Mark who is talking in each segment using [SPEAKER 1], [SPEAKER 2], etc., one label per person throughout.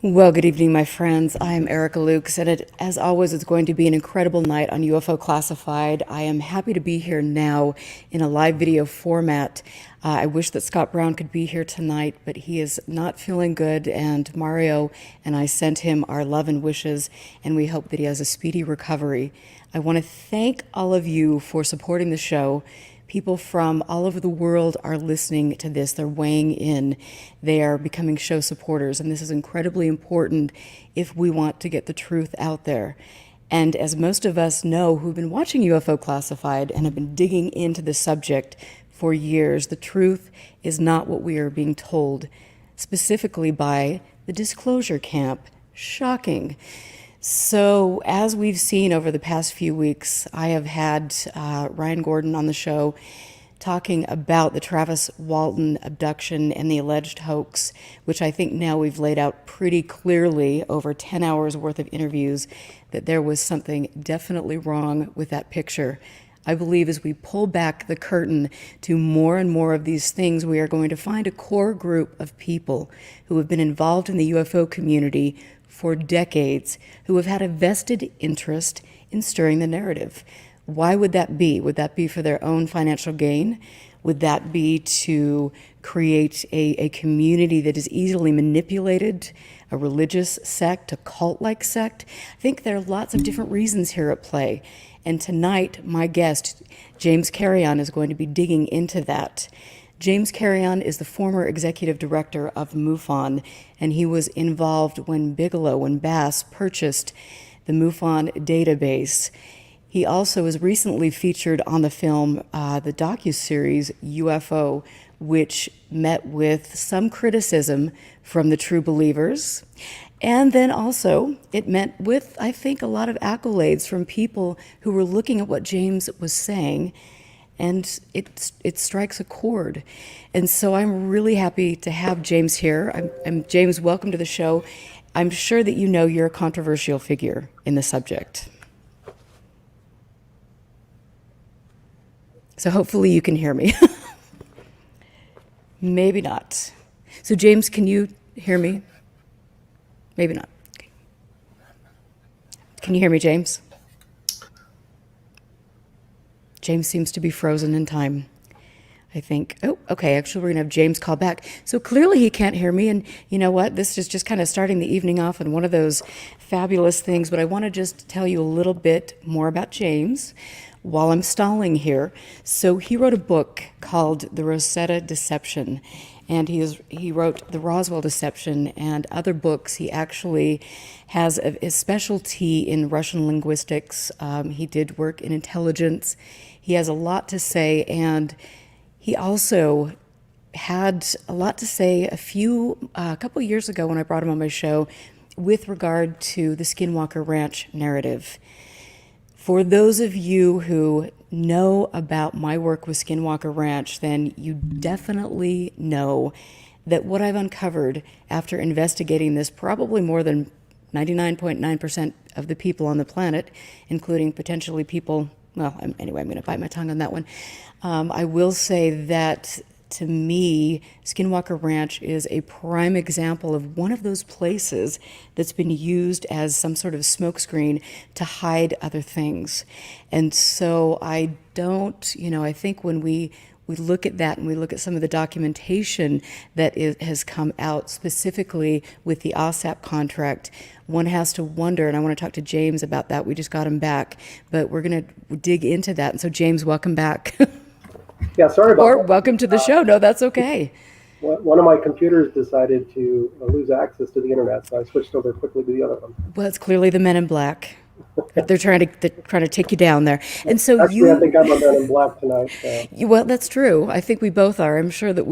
[SPEAKER 1] Well, good evening, my friends. I am Erica Lukes, and as always, it's going to be an incredible night on UFO Classified. I am happy to be here now in a live video format. I wish that Scott Brown could be here tonight, but he is not feeling good, and Mario and I sent him our love and wishes, and we hope that he has a speedy recovery. I want to thank all of you for supporting the show. People from all over the world are listening to this. They're weighing in. They are becoming show supporters, and this is incredibly important if we want to get the truth out there. And as most of us know who've been watching UFO Classified and have been digging into the subject for years, the truth is not what we are being told, specifically by the disclosure camp. Shocking. So, as we've seen over the past few weeks, I have had Ryan Gordon on the show talking about the Travis Walton abduction and the alleged hoax, which I think now we've laid out pretty clearly over 10 hours worth of interviews that there was something definitely wrong with that picture. I believe as we pull back the curtain to more and more of these things, we are going to find a core group of people who have been involved in the UFO community for decades, who have had a vested interest in stirring the narrative. Why would that be? Would that be for their own financial gain? Would that be to create a community that is easily manipulated, a religious sect, a cult-like sect? I think there are lots of different reasons here at play. And tonight, my guest, James Carrion, is going to be digging into that. James Carrion is the former executive director of MUFON, and he was involved when Bass purchased the MUFON database. He also was recently featured on the film, the docuseries UFO, which met with some criticism from the true believers. And then also, it met with, I think, a lot of accolades from people who were looking at what James was saying, and it strikes a chord. And so I'm really happy to have James here. James, welcome to the show. I'm sure that you know you're a controversial figure in the subject. So hopefully you can hear me. Maybe not. So James, can you hear me? Maybe not. Okay. Can you hear me, James? James seems to be frozen in time, I think. Oh, okay, actually we're gonna have James call back. So clearly he can't hear me, and you know what? This is just kind of starting the evening off on one of those fabulous things, but I wanna just tell you a little bit more about James while I'm stalling here. So he wrote a book called The Rosetta Deception, and he wrote The Roswell Deception and other books. He actually has a specialty in Russian linguistics. He did work in intelligence. He has a lot to say, and he also had a lot to say a couple years ago when I brought him on my show with regard to the Skinwalker Ranch narrative. For those of you who know about my work with Skinwalker Ranch, then you definitely know that what I've uncovered after investigating this, probably more than 99.9% of the people on the planet, including potentially people, well, anyway, I'm going to bite my tongue on that one. I will say that to me, Skinwalker Ranch is a prime example of one of those places that's been used as some sort of smokescreen to hide other things. And so I think when we look at that and we look at some of the documentation that has come out specifically with the OSAP contract, one has to wonder, and I want to talk to James about that. We just got him back, but we're going to dig into that. And so James, welcome back.
[SPEAKER 2] Yeah, sorry about
[SPEAKER 1] or
[SPEAKER 2] that.
[SPEAKER 1] Welcome to the show. No, that's okay.
[SPEAKER 2] One of my computers decided to lose access to the internet, so I switched over quickly to the other one.
[SPEAKER 1] Well, it's clearly the Men in Black. They're trying to take you down there. And so
[SPEAKER 2] Actually, I think I'm a Man in Black tonight. So.
[SPEAKER 1] Well, that's true. I think we both are. I'm sure that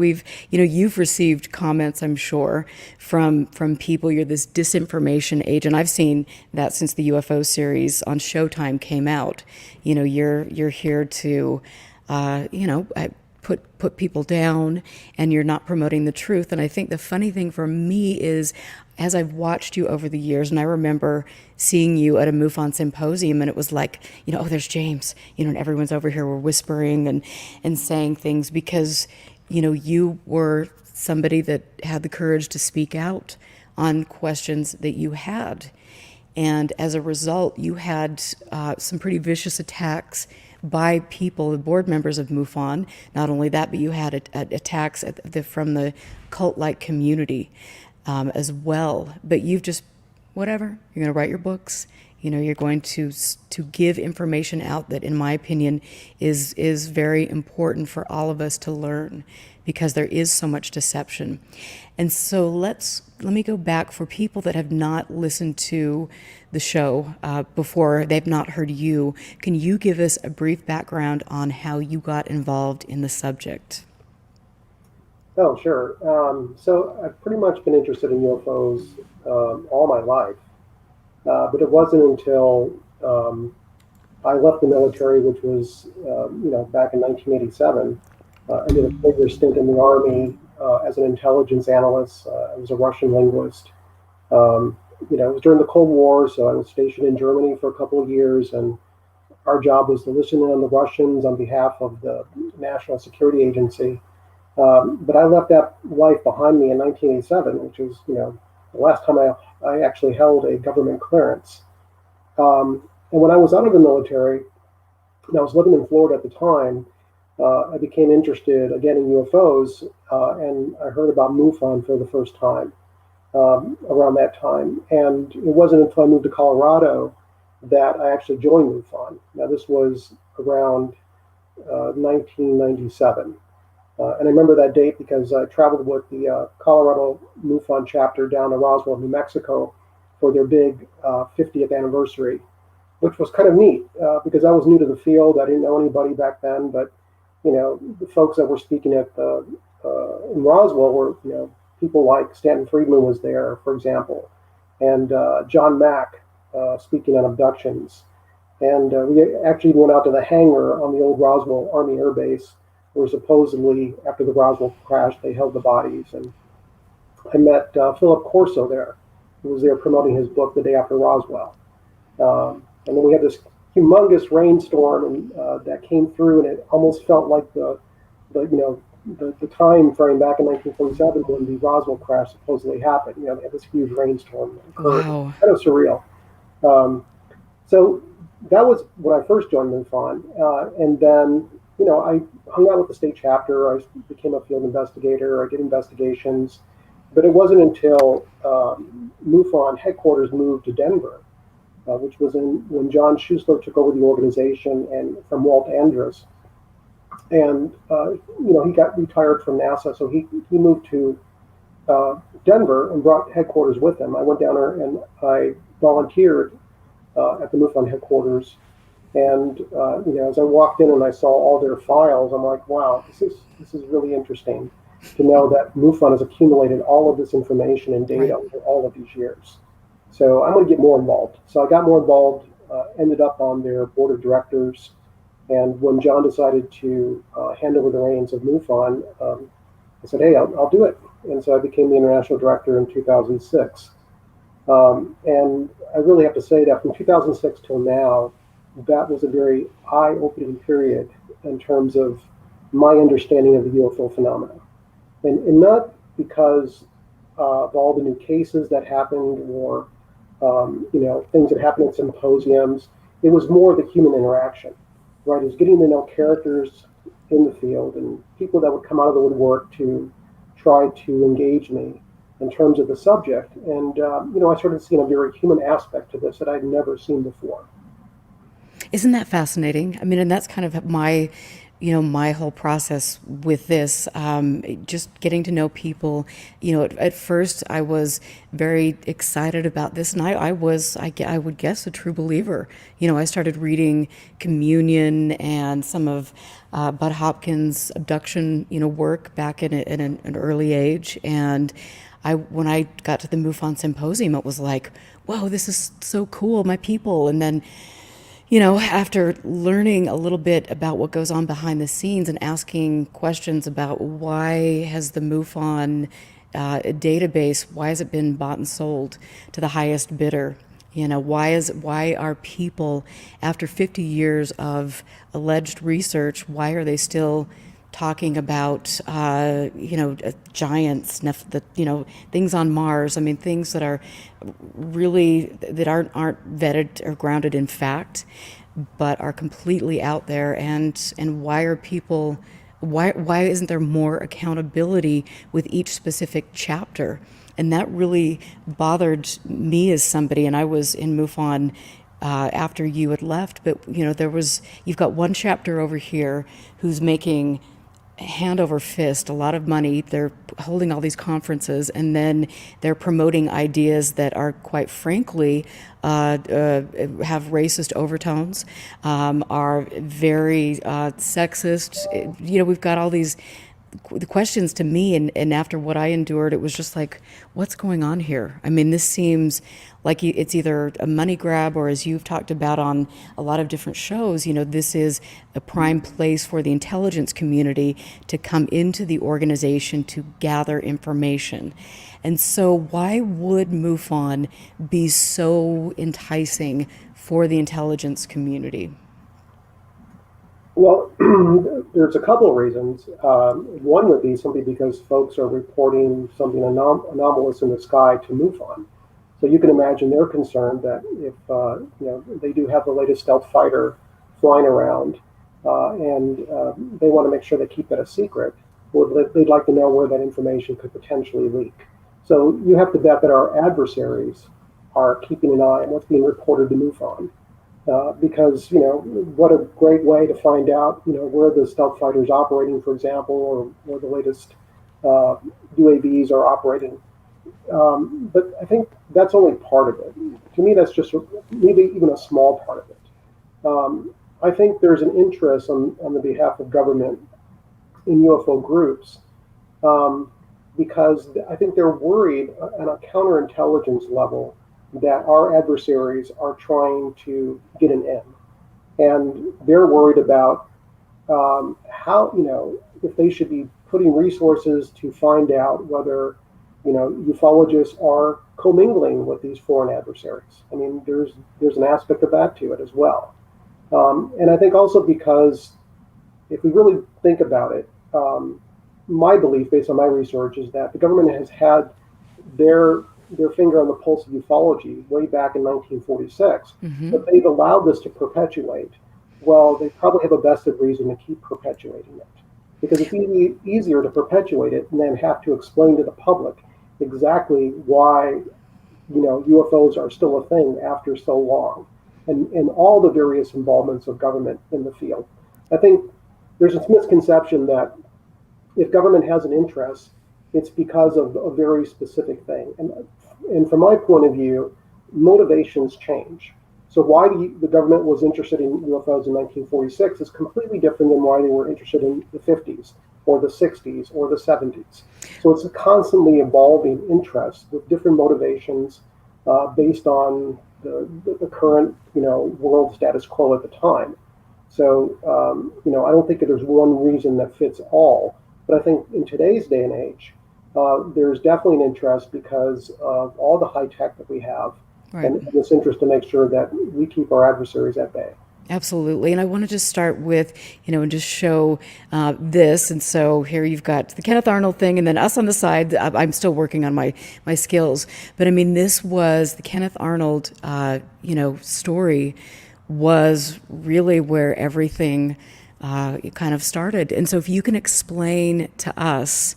[SPEAKER 1] you've received comments, I'm sure, from people. You're this disinformation agent. I've seen that since the UFO series on Showtime came out. You're here to, put people down, and you're not promoting the truth. And I think the funny thing for me is, as I've watched you over the years, and I remember seeing you at a MUFON symposium, and it was like, oh, there's James, and everyone's over here, we're whispering and saying things because, you were somebody that had the courage to speak out on questions that you had. And as a result, you had some pretty vicious attacks by people, the board members of MUFON. Not only that, but you had attacks from the cult-like community as well. But you've just, whatever, you're going to write your books. You're going to give information out that, in my opinion, is very important for all of us to learn, because there is so much deception. And so let me go back for people that have not listened to the show before, they've not heard you. Can you give us a brief background on how you got involved in the subject?
[SPEAKER 2] Oh, sure. So I've pretty much been interested in UFOs all my life, but it wasn't until I left the military, which was back in 1987. I did a 4-year stint in the Army as an intelligence analyst. I was a Russian linguist. It was during the Cold War, so I was stationed in Germany for a couple of years, and our job was to listen in on the Russians on behalf of the National Security Agency. But I left that life behind me in 1987, which was, the last time I actually held a government clearance. And when I was out of the military, and I was living in Florida at the time, I became interested again in UFOs, and I heard about MUFON for the first time around that time. And it wasn't until I moved to Colorado that I actually joined MUFON. Now, this was around 1997. And I remember that date because I traveled with the Colorado MUFON chapter down to Roswell, New Mexico for their big 50th anniversary, which was kind of neat because I was new to the field. I didn't know anybody back then, but the folks that were speaking at in Roswell were people like Stanton Friedman was there, for example, and John Mack speaking on abductions. And we actually went out to the hangar on the old Roswell Army Air Base, where supposedly after the Roswell crash they held the bodies. And I met Philip Corso there, who was there promoting his book The Day After Roswell. And then we had this humongous rainstorm and that came through, and it almost felt like the time frame back in 1947 when the Roswell crash supposedly happened. They had this huge rainstorm.
[SPEAKER 1] Wow.
[SPEAKER 2] Kind of surreal. So that was when I first joined MUFON, and then I hung out with the state chapter. I became a field investigator. I did investigations, but it wasn't until MUFON headquarters moved to Denver, which was when John Schuessler took over the organization and from Walt Andrus. And, he got retired from NASA, so he moved to Denver and brought headquarters with him. I went down there and I volunteered at the MUFON headquarters. And, as I walked in and I saw all their files, I'm like, wow, this is really interesting to know that MUFON has accumulated all of this information and data over all of these years. So I'm going to get more involved. So I got more involved, ended up on their board of directors. And when John decided to hand over the reins of MUFON, I said, hey, I'll do it. And so I became the international director in 2006. And I really have to say that from 2006 till now, that was a very eye-opening period in terms of my understanding of the UFO phenomena. And not because of all the new cases that happened or things that happened at symposiums. It was more the human interaction, right? It was getting to know characters in the field and people that would come out of the woodwork to try to engage me in terms of the subject. And, I started seeing a very human aspect to this that I'd never seen before.
[SPEAKER 1] Isn't that fascinating? I mean, and that's kind of my whole process with this, just getting to know people. At first I was very excited about this, and I would guess, a true believer. I started reading Communion and some of Bud Hopkins' abduction, work back in an early age, and when I got to the MUFON symposium, it was like, whoa, this is so cool, my people. And then after learning a little bit about what goes on behind the scenes and asking questions about why has the MUFON database, why has it been bought and sold to the highest bidder? Why are people, after 50 years of alleged research, why are they still talking about, giants, things on Mars. I mean, things that are really, that aren't vetted or grounded in fact, but are completely out there. And why are people, why isn't there more accountability with each specific chapter? And that really bothered me as somebody, and I was in MUFON after you had left, but you've got one chapter over here who's making hand over fist a lot of money. They're holding all these conferences, and then they're promoting ideas that are, quite frankly, have racist overtones, are very sexist. We've got all these the questions to me, and after what I endured, it was just like, what's going on here? I mean, this seems like it's either a money grab, or, as you've talked about on a lot of different shows, this is a prime place for the intelligence community to come into the organization to gather information. And so why would MUFON be so enticing for the intelligence community?
[SPEAKER 2] Well, there's a couple of reasons. One would be simply because folks are reporting something anomalous in the sky to MUFON. So you can imagine they're concerned that if they do have the latest stealth fighter flying around, and they want to make sure they keep that a secret, they'd like to know where that information could potentially leak. So you have to bet that our adversaries are keeping an eye on what's being reported to MUFON. Because what a great way to find out where the stealth fighters operating, for example, or where the latest UAVs are operating. But I think that's only part of it. To me, that's just maybe even a small part of it. I think there's an interest on the behalf of government in UFO groups, because I think they're worried on a counterintelligence level that our adversaries are trying to get an in. And they're worried about how, if they should be putting resources to find out whether, ufologists are commingling with these foreign adversaries. I mean, there's an aspect of that to it as well. And I think also because if we really think about it, my belief, based on my research, is that the government has had their finger on the pulse of ufology way back in 1946, but they've allowed this to perpetuate. Well, they probably have a vested reason to keep perpetuating it, because it's easier to perpetuate it and then have to explain to the public exactly why UFOs are still a thing after so long, and all the various involvements of government in the field. I think there's this misconception that if government has an interest, it's because of a very specific thing. And from my point of view, motivations change. So why the government was interested in UFOs in 1946 is completely different than why they were interested in the 50s or the 60s or the 70s. So it's a constantly evolving interest with different motivations based on the current world status quo at the time. So I don't think that there's one reason that fits all, but I think in today's day and age, there's definitely an interest because of all the high tech that we have, right, and this interest to make sure that we keep our adversaries at bay.
[SPEAKER 1] Absolutely. And I want to just start with, and just show this. And so here you've got the Kenneth Arnold thing, and then us on the side. I'm still working on my skills. But I mean, this was the Kenneth Arnold, story was really where everything kind of started. And so if you can explain to us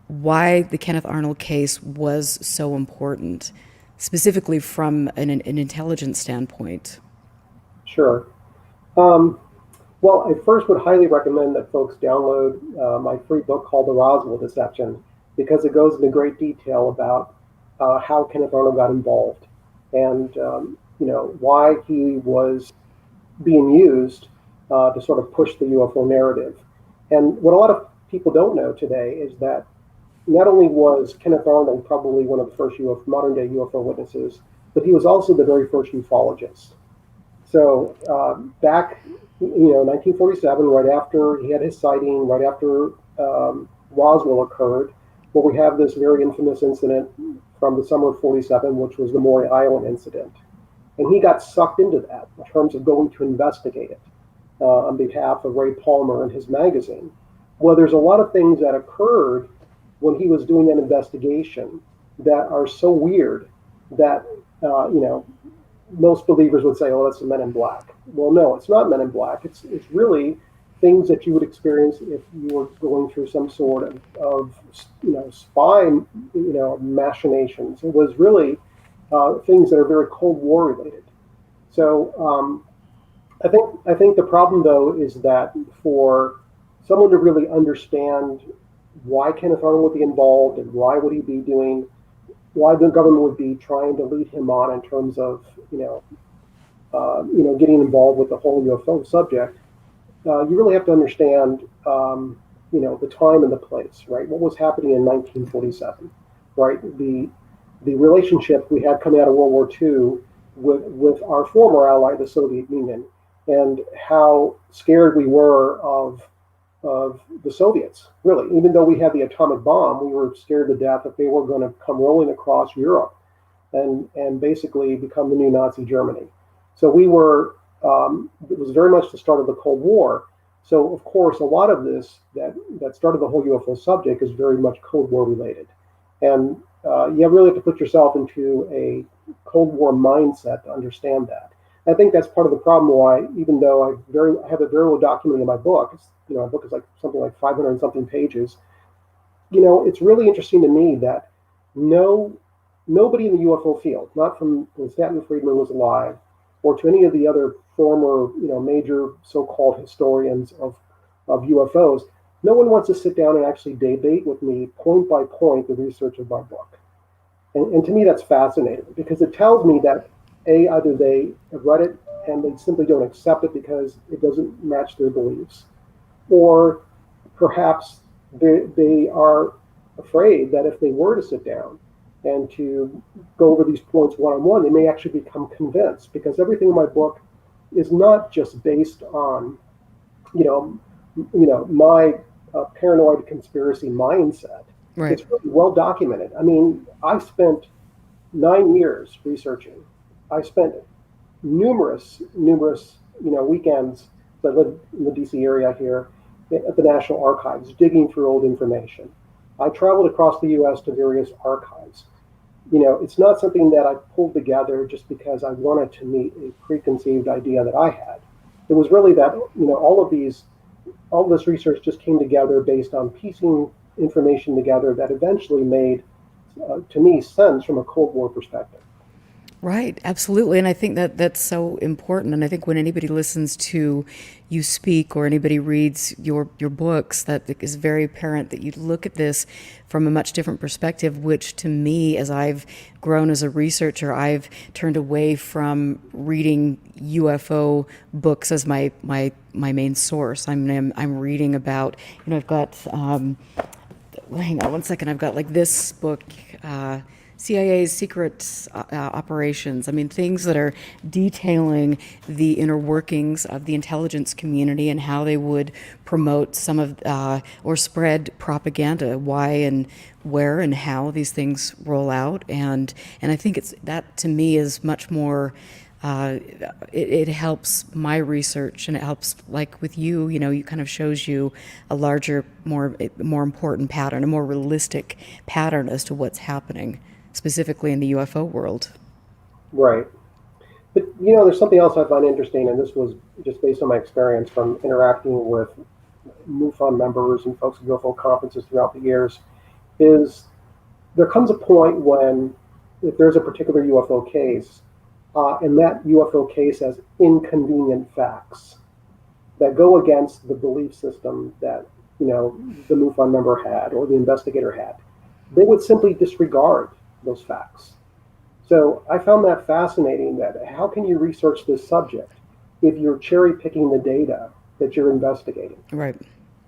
[SPEAKER 1] why the Kenneth Arnold case was so important, specifically from an intelligence standpoint.
[SPEAKER 2] Sure. Well, I first would highly recommend that folks download my free book called The Roswell Deception, because it goes into great detail about how Kenneth Arnold got involved and why he was being used to sort of push the UFO narrative. And what a lot of people don't know today is that not only was Kenneth Arnold probably one of the first modern day UFO witnesses, but he was also the very first ufologist. So back, 1947, right after he had his sighting, right after Roswell occurred, well, we have this very infamous incident from the summer of 47, which was the Maury Island incident. And he got sucked into that in terms of going to investigate it on behalf of Ray Palmer and his magazine. Well, there's a lot of things that occurred when he was doing that investigation that are so weird that, you know, most believers would say, "Oh, that's the Men in Black." Well, no, it's not Men in Black. It's really things that you would experience if you were going through some sort of spy machinations. It was really things that are very Cold War related. So I think the problem though is that for someone to really understand why Kenneth Arnold would be involved and why would he be doing, why the government would be trying to lead him on in terms of getting involved with the whole UFO subject, you really have to understand the time and the place, right? What was happening in 1947, right? The relationship we had coming out of World War II with our former ally, the Soviet Union, and how scared we were of the Soviets. Really, even though we had the atomic bomb, we were scared to death that they were going to come rolling across Europe and basically become the new Nazi Germany. So we were. It was very much the start of the Cold War. So of course, a lot of this that started the whole UFO subject is very much Cold War related, and you really have to put yourself into a Cold War mindset to understand that. I think that's part of the problem why, even though I have it very well documented in my book, my book is like something like 500 and something pages. It's really interesting to me that nobody in the UFO field, not from when Stanton Friedman was alive, or to any of the other former, major so-called historians of UFOs, no one wants to sit down and actually debate with me point by point the research of my book. And to me, that's fascinating because it tells me that either they have read it and they simply don't accept it because it doesn't match their beliefs, or perhaps they are afraid that if they were to sit down and to go over these points one-on-one, they may actually become convinced, because everything in my book is not just based on, my paranoid conspiracy mindset.
[SPEAKER 1] Right.
[SPEAKER 2] It's really well documented. I mean, I spent 9 years researching. I spent numerous, weekends. I lived in the DC area here at the National Archives, digging through old information. I traveled across the U.S. to various archives. It's not something that I pulled together just because I wanted to meet a preconceived idea that I had. It was really that, all this research just came together based on piecing information together that eventually made, to me, sense from a Cold War perspective.
[SPEAKER 1] Right, absolutely. And I think that that's so important. And I think when anybody listens to you speak or anybody reads your books, that it is very apparent that you look at this from a much different perspective, which to me, as I've grown as a researcher, I've turned away from reading UFO books as my main source. I'm reading about, I've got, hang on one second, I've got like this book, CIA's secret operations. I mean, things that are detailing the inner workings of the intelligence community and how they would promote some of or spread propaganda, why and where and how these things roll out. And I think that to me is much more. It helps my research, and it helps, like with you, you kind of shows you a larger, more important pattern, a more realistic pattern as to what's happening, specifically in the UFO world.
[SPEAKER 2] Right. But, there's something else I find interesting, and this was just based on my experience from interacting with MUFON members and folks at UFO conferences throughout the years, is there comes a point when, if there's a particular UFO case, and that UFO case has inconvenient facts that go against the belief system that, the MUFON member had or the investigator had, they would simply disregard those facts. So I found that fascinating, that how can you research this subject if you're cherry picking the data that you're investigating?
[SPEAKER 1] Right.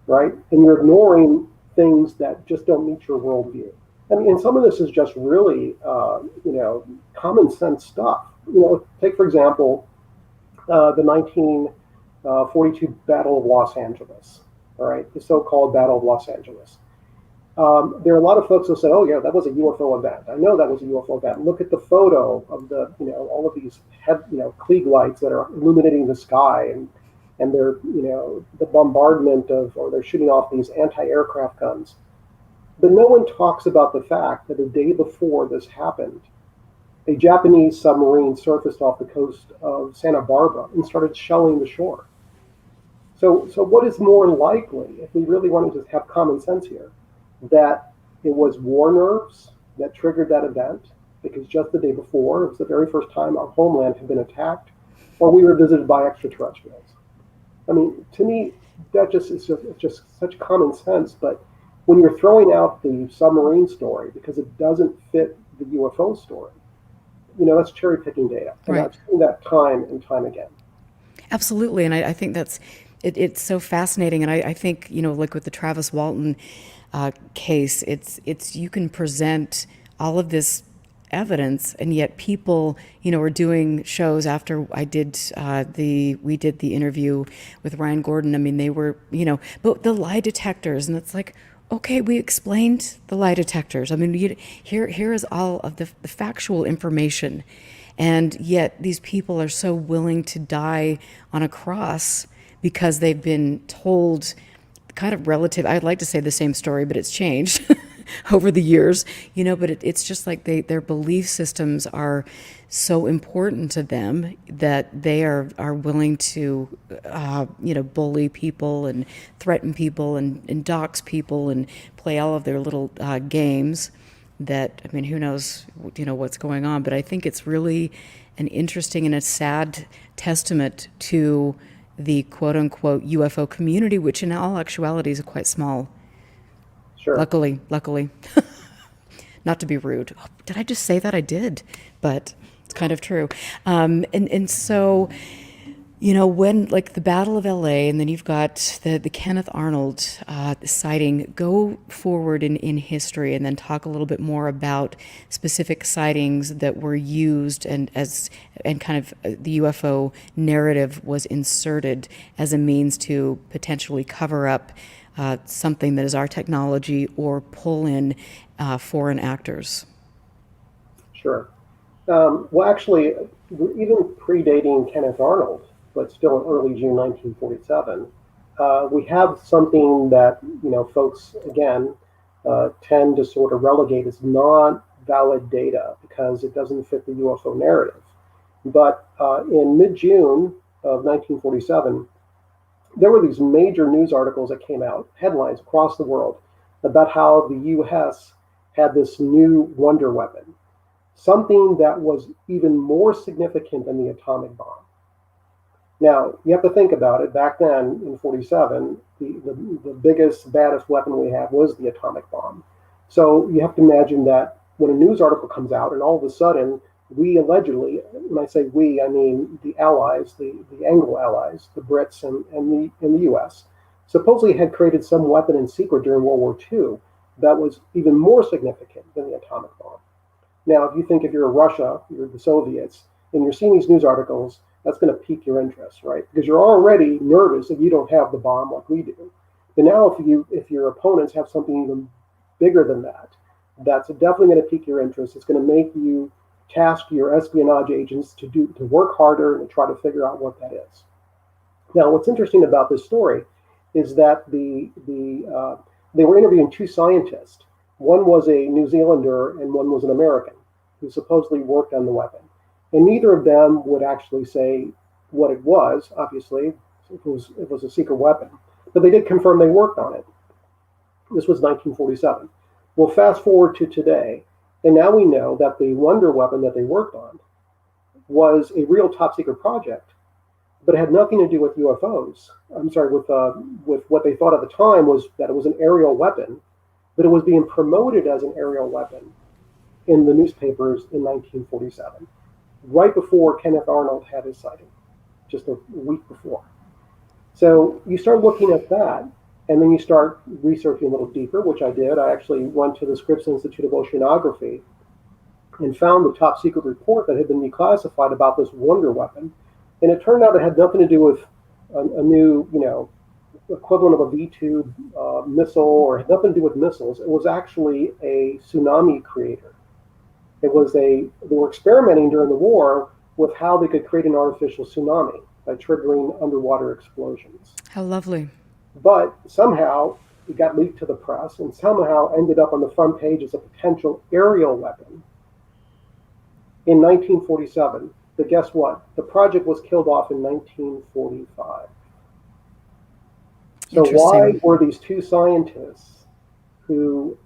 [SPEAKER 2] Right? And you're ignoring things that just don't meet your worldview. I mean, and some of this is just really, common sense stuff. Take, for example, the 1942 Battle of Los Angeles, all right, the so-called Battle of Los Angeles. There are a lot of folks who say, "Oh, yeah, that was a UFO event. I know that was a UFO event. Look at the photo of the, all of these Klieg lights that are illuminating the sky, and they're, the bombardment of, or they're shooting off these anti-aircraft guns. But no one talks about the fact that the day before this happened, a Japanese submarine surfaced off the coast of Santa Barbara and started shelling the shore. So what is more likely, if we really wanted to have common sense here, that it was war nerves that triggered that event, because just the day before, it was the very first time our homeland had been attacked, or we were visited by extraterrestrials? I mean, to me, that is just such common sense. But when you're throwing out the submarine story because it doesn't fit the UFO story, that's cherry picking data. And
[SPEAKER 1] Right.
[SPEAKER 2] I've seen that time and time again.
[SPEAKER 1] Absolutely. And I think it's so fascinating. And I think, like with the Travis Walton case, it's you can present all of this evidence, and yet people, are doing shows after we did the interview with Ryan Gordon. I mean, they were, but the lie detectors, and it's like, okay, we explained the lie detectors. I mean, here is all of the factual information. And yet these people are so willing to die on a cross because they've been told kind of relative, I'd like to say the same story, but it's changed over the years, but it's just like their belief systems are so important to them that they are willing to, bully people and threaten people and dox people and play all of their little games that, I mean, who knows, what's going on. But I think it's really an interesting and a sad testament to the quote unquote UFO community, which in all actuality is quite small.
[SPEAKER 2] Sure.
[SPEAKER 1] Luckily. Not to be rude. Oh, did I just say that? I did, but it's kind of true. And so, when like the Battle of LA, and then you've got the Kenneth Arnold sighting, go forward in history and then talk a little bit more about specific sightings that were used and kind of the UFO narrative was inserted as a means to potentially cover up something that is our technology or pull in foreign actors.
[SPEAKER 2] Sure. Well, actually, even predating Kenneth Arnold, but still in early June 1947, we have something that, folks, again, tend to sort of relegate as not valid data because it doesn't fit the UFO narrative. But in mid-June of 1947, there were these major news articles that came out, headlines across the world, about how the U.S. had this new wonder weapon, something that was even more significant than the atomic bomb. Now, you have to think about it. Back then, in 47, the biggest, baddest weapon we had was the atomic bomb. So you have to imagine that when a news article comes out and all of a sudden we allegedly, when I say we, I mean the allies, the Anglo allies, the Brits and the US, supposedly had created some weapon in secret during World War II that was even more significant than the atomic bomb. Now, if you think if you're Russia, you're the Soviets, and you're seeing these news articles, that's going to pique your interest, right? Because you're already nervous if you don't have the bomb like we do. But now if your opponents have something even bigger than that, that's definitely going to pique your interest. It's going to make you task your espionage agents to work harder and try to figure out what that is. Now, what's interesting about this story is that they were interviewing two scientists. One was a New Zealander and one was an American who supposedly worked on the weapon. And neither of them would actually say what it was. Obviously, it was a secret weapon. But they did confirm they worked on it. This was 1947. Well, fast forward to today, and now we know that the wonder weapon that they worked on was a real top secret project, but it had nothing to do with UFOs. I'm sorry, with what they thought at the time was that it was an aerial weapon, but it was being promoted as an aerial weapon in the newspapers in 1947, right before Kenneth Arnold had his sighting, just a week before. So you start looking at that, and then you start researching a little deeper, which I did. I actually went to the Scripps Institute of Oceanography and found the top secret report that had been declassified about this wonder weapon. And it turned out it had nothing to do with a new, equivalent of a V-2 missile, or had nothing to do with missiles. It was actually a tsunami creator. They were experimenting during the war with how they could create an artificial tsunami. by triggering underwater explosions.
[SPEAKER 1] How lovely.
[SPEAKER 2] But somehow it got leaked to the press and somehow ended up on the front page as a potential aerial weapon in 1947. But guess what? The project was killed off in 1945. So why
[SPEAKER 1] Interesting.
[SPEAKER 2] were these two scientists who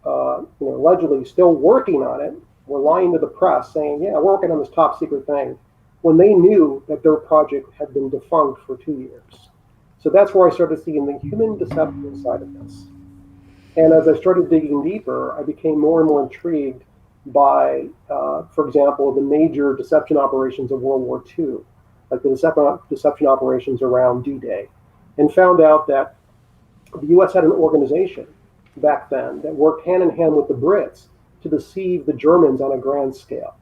[SPEAKER 2] allegedly still working on it were lying to the press saying, yeah, we're working on this top secret thing, when they knew that their project had been defunct for 2 years? So that's where I started seeing the human deception side of this. And as I started digging deeper, I became more and more intrigued by, for example, the major deception operations of World War II, like the deception operations around D-Day, and found out that the U.S. had an organization back then that worked hand in hand with the Brits to deceive the Germans on a grand scale.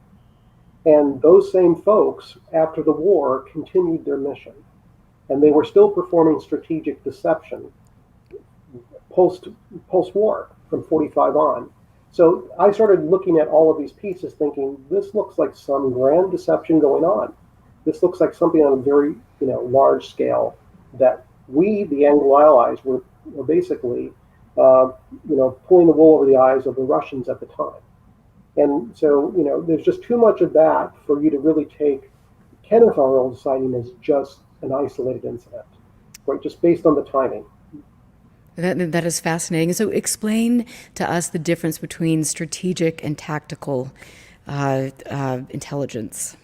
[SPEAKER 2] And those same folks, after the war, continued their mission. And they were still performing strategic deception post-war from 45 on. So I started looking at all of these pieces thinking, this looks like some grand deception going on. This looks like something on a very large scale that we, the Anglo Allies, were basically pulling the wool over the eyes of the Russians at the time. And so, there's just too much of that for you to really take Kenneth Arnold's sighting as just an isolated incident, right? Just based on the timing.
[SPEAKER 1] That is fascinating. So explain to us the difference between strategic and tactical intelligence.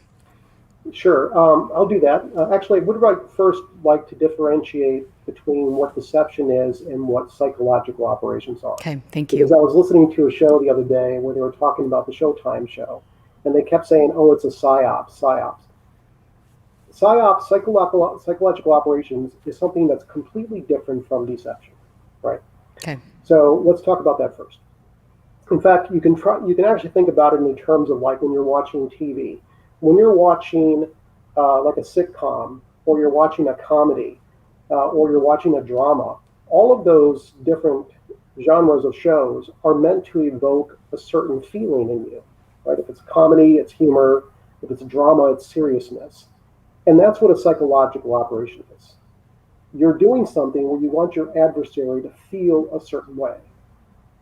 [SPEAKER 2] Sure, I'll do that. Actually, I would first like to differentiate between what deception is and what psychological operations are.
[SPEAKER 1] Okay, thank
[SPEAKER 2] Because
[SPEAKER 1] you.
[SPEAKER 2] I was listening to a show the other day where they were talking about the Showtime show, and they kept saying, oh, it's a psyop, psyops. Psyops, psychological operations, is something that's completely different from deception, right?
[SPEAKER 1] Okay.
[SPEAKER 2] So let's talk about that first. In fact, you can actually think about it in terms of like when you're watching TV. When you're watching like a sitcom, or you're watching a comedy, or you're watching a drama, all of those different genres of shows are meant to evoke a certain feeling in you, right? If it's comedy, it's humor. If it's drama, it's seriousness. And that's what a psychological operation is. You're doing something where you want your adversary to feel a certain way,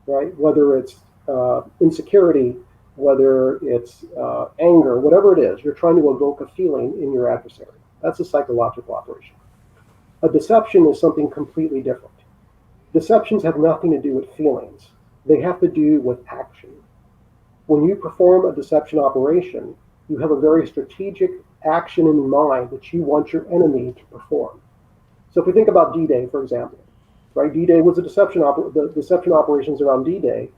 [SPEAKER 2] right? Whether it's insecurity, whether it's anger, whatever it is, you're trying to evoke a feeling in your adversary. That's a psychological operation. A deception is something completely different. Deceptions have nothing to do with feelings. They have to do with action. When you perform a deception operation, you have a very strategic action in mind that you want your enemy to perform. So if we think about D-Day, for example, right? D-Day was a deception. The deception operations around D-Day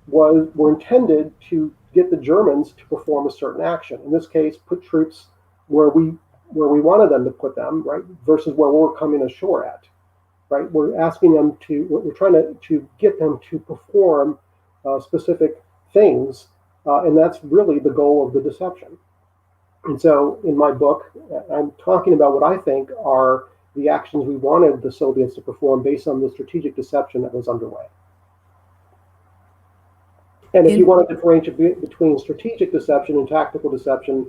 [SPEAKER 2] were intended to get the Germans to perform a certain action. In this case, put troops where we wanted them to put them, right? Versus where we're coming ashore at, right? We're asking them we're trying to get them to perform specific things, and that's really the goal of the deception. And so in my book, I'm talking about what I think are the actions we wanted the Soviets to perform based on the strategic deception that was underway. And if you want to differentiate between strategic deception and tactical deception,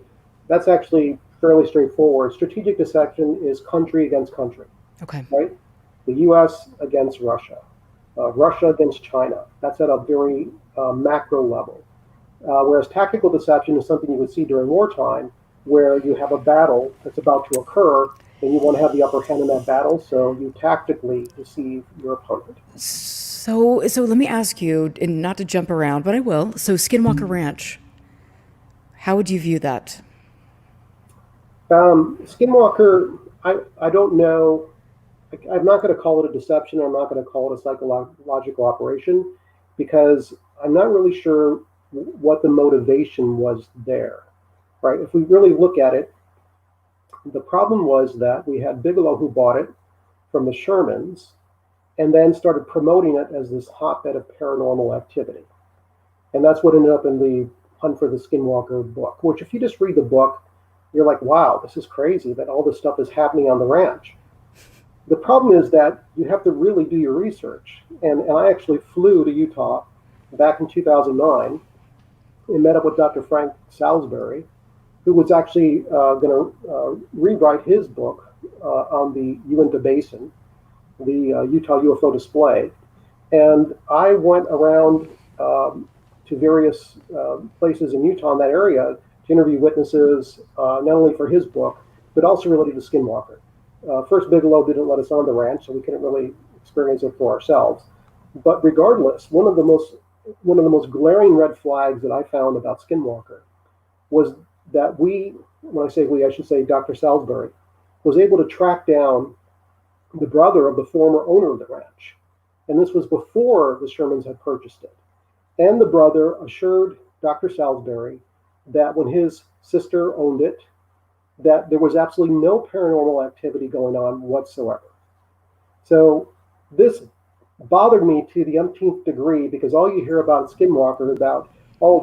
[SPEAKER 2] that's actually fairly straightforward. Strategic deception is country against country.
[SPEAKER 1] Okay.
[SPEAKER 2] Right? The U.S. against Russia, Russia against China. That's at a very macro level. Whereas tactical deception is something you would see during wartime, where you have a battle that's about to occur, and you want to have the upper hand in that battle, so you tactically deceive your opponent.
[SPEAKER 1] So let me ask you, and not to jump around, but I will. So Skinwalker Ranch, how would you view that?
[SPEAKER 2] Skinwalker, I don't know. I'm not going to call it a deception. I'm not going to call it a psychological operation, because I'm not really sure what the motivation was there, right? If we really look at it, the problem was that we had Bigelow who bought it from the Shermans and then started promoting it as this hotbed of paranormal activity. And that's what ended up in the Hunt for the Skinwalker book, which if you just read the book, you're like, wow, this is crazy that all this stuff is happening on the ranch. The problem is that you have to really do your research. And I actually flew to Utah back in 2009 and met up with Dr. Frank Salisbury, who was actually going to rewrite his book on the Uinta Basin, the Utah UFO display. And I went around to various places in Utah in that area to interview witnesses, not only for his book, but also related to Skinwalker. First, Bigelow didn't let us on the ranch, so we couldn't really experience it for ourselves. But regardless, one of the most glaring red flags that I found about Skinwalker was that when I say we, I should say Dr. Salisbury, was able to track down the brother of the former owner of the ranch. And this was before the Shermans had purchased it. And the brother assured Dr. Salisbury that when his sister owned it, that there was absolutely no paranormal activity going on whatsoever. So this bothered me to the umpteenth degree, because all you hear about Skinwalker is about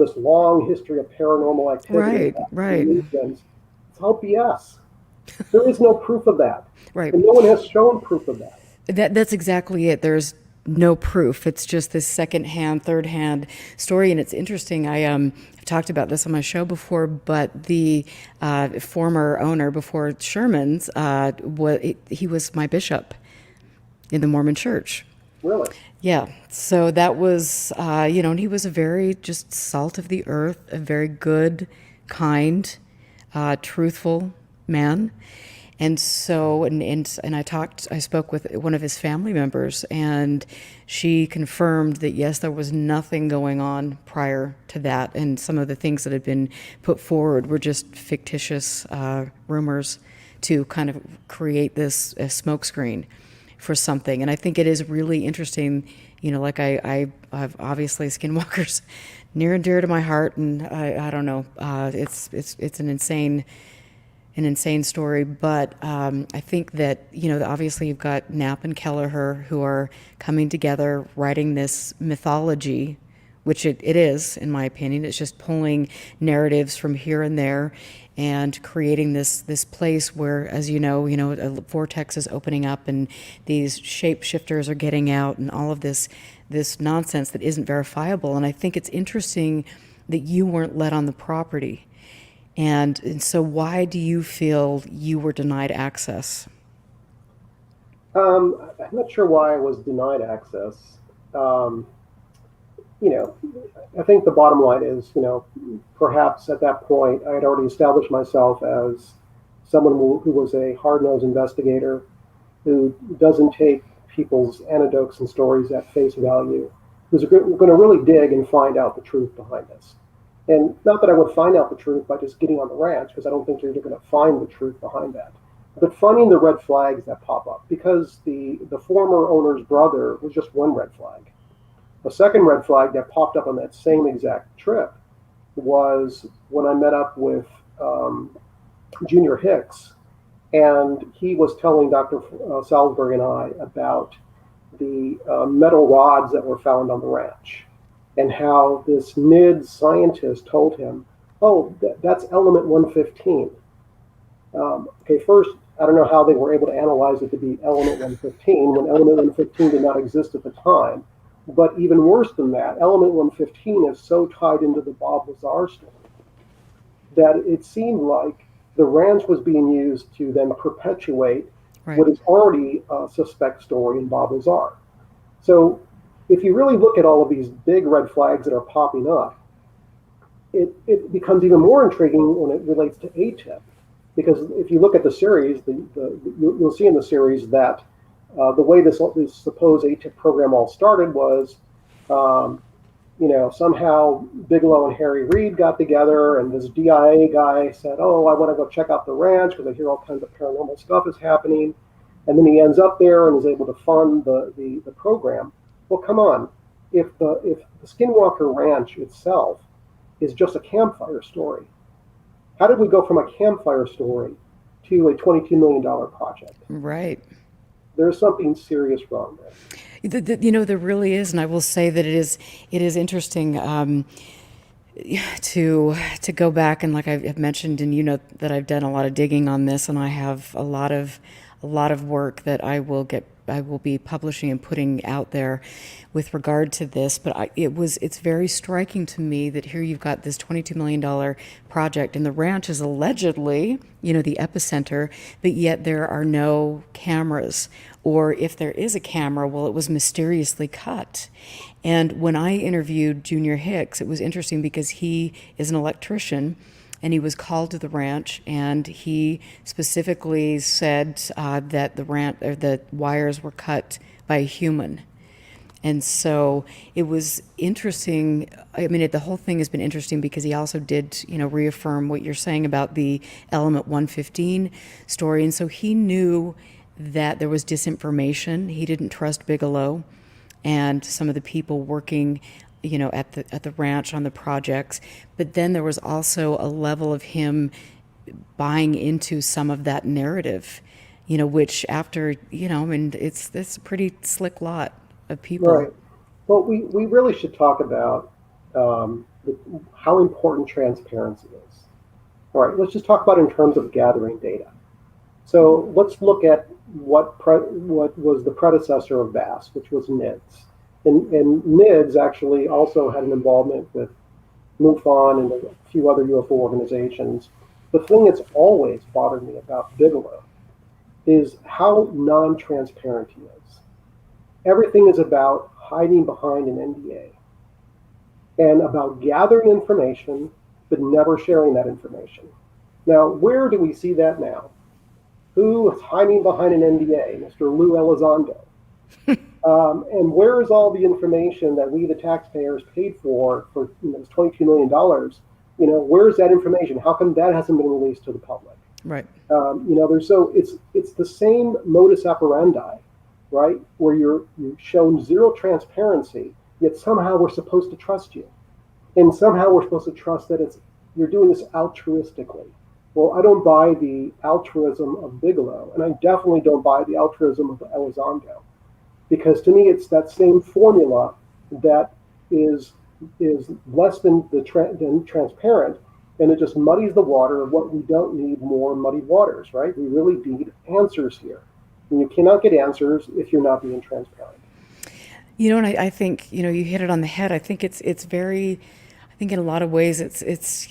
[SPEAKER 2] this long history of paranormal activity.
[SPEAKER 1] Right.
[SPEAKER 2] It's all BS. There is no proof of that.
[SPEAKER 1] Right.
[SPEAKER 2] And no one has shown proof of that.
[SPEAKER 1] That's exactly it. There's no proof. It's just this secondhand, third-hand story, and it's interesting. I've talked about this on my show before, but the former owner before Sherman's, he was my bishop in the Mormon Church.
[SPEAKER 2] Really?
[SPEAKER 1] Yeah. So that was, and he was a very just salt of the earth, a very good, kind, truthful man. And so, and I spoke with one of his family members, and she confirmed that yes, there was nothing going on prior to that, and some of the things that had been put forward were just fictitious rumors to kind of create this smokescreen for something. And I think it is really interesting, like I've obviously Skinwalker's near and dear to my heart, and I don't know, it's an insane story, but I think that, obviously you've got Knapp and Kelleher who are coming together, writing this mythology, which it is, in my opinion. It's just pulling narratives from here and there and creating this place where, as you know, a vortex is opening up and these shapeshifters are getting out and all of this nonsense that isn't verifiable. And I think it's interesting that you weren't let on the property. And so why do you feel you were denied access?
[SPEAKER 2] I'm not sure why I was denied access. I think the bottom line is, perhaps at that point I had already established myself as someone who was a hard-nosed investigator, who doesn't take people's anecdotes and stories at face value, who's going to really dig and find out the truth behind this. And not that I would find out the truth by just getting on the ranch, because I don't think you're going to find the truth behind that. But finding the red flags that pop up, because the former owner's brother was just one red flag. The second red flag that popped up on that same exact trip was when I met up with Junior Hicks, and he was telling Dr. Salisbury and I about the metal rods that were found on the ranch, and how this NID scientist told him, that's element 115. Okay, first, I don't know how they were able to analyze it to be element 115 when element 115 did not exist at the time. But even worse than that, element 115 is so tied into the Bob Lazar story that it seemed like the ranch was being used to then perpetuate what is already a suspect story in Bob Lazar. So if you really look at all of these big red flags that are popping up, it becomes even more intriguing when it relates to ATIP. Because if you look at the series, you'll see in the series that the way this supposed ATIP program all started was, somehow Bigelow and Harry Reid got together, and this DIA guy said, I want to go check out the ranch because I hear all kinds of paranormal stuff is happening. And then he ends up there and is able to fund the program. Well, come on. If the Skinwalker Ranch itself is just a campfire story, how did we go from a campfire story to a $22 million project?
[SPEAKER 1] Right.
[SPEAKER 2] There's something serious wrong there.
[SPEAKER 1] There really is, and I will say that it is interesting to go back, and like I've mentioned, and that I've done a lot of digging on this, and I have a lot of work that I will get I will be publishing and putting out there with regard to this. But it's very striking to me that here you've got this $22 million project, and the ranch is allegedly, the epicenter, but yet there are no cameras. Or if there is a camera, well, it was mysteriously cut. And when I interviewed Junior Hicks, it was interesting because he is an electrician, and he was called to the ranch, and he specifically said that the wires were cut by a human. And so it was interesting. I mean, the whole thing has been interesting because he also did, reaffirm what you're saying about the Element 115 story. And so he knew that there was disinformation. He didn't trust Bigelow and some of the people working at the ranch on the projects. But then there was also a level of him buying into some of that narrative, which after, I mean, it's a pretty slick lot of people.
[SPEAKER 2] Right. Well, we really should talk about how important transparency is. All right, let's just talk about it in terms of gathering data. So let's look at what was the predecessor of VAST, which was NIDS. And NIDS actually also had an involvement with MUFON and a few other UFO organizations. The thing that's always bothered me about Bigelow is how non-transparent he is. Everything is about hiding behind an NDA and about gathering information, but never sharing that information. Now, where do we see that now? Who is hiding behind an NDA? Mr. Lou Elizondo. And where is all the information that we, the taxpayers, paid for this $22 million? Where's that information? How come that hasn't been released to the public?
[SPEAKER 1] Right.
[SPEAKER 2] It's the same modus operandi, right? Where you're shown zero transparency, yet somehow we're supposed to trust you, and somehow we're supposed to trust that you're doing this altruistically. Well, I don't buy the altruism of Bigelow, and I definitely don't buy the altruism of Elizondo. Because to me, it's that same formula that is less than transparent, and it just muddies the water of what we don't need more muddied waters, right? We really need answers here, and you cannot get answers if you're not being transparent.
[SPEAKER 1] And I think you hit it on the head. I think it's very, I think in a lot of ways it's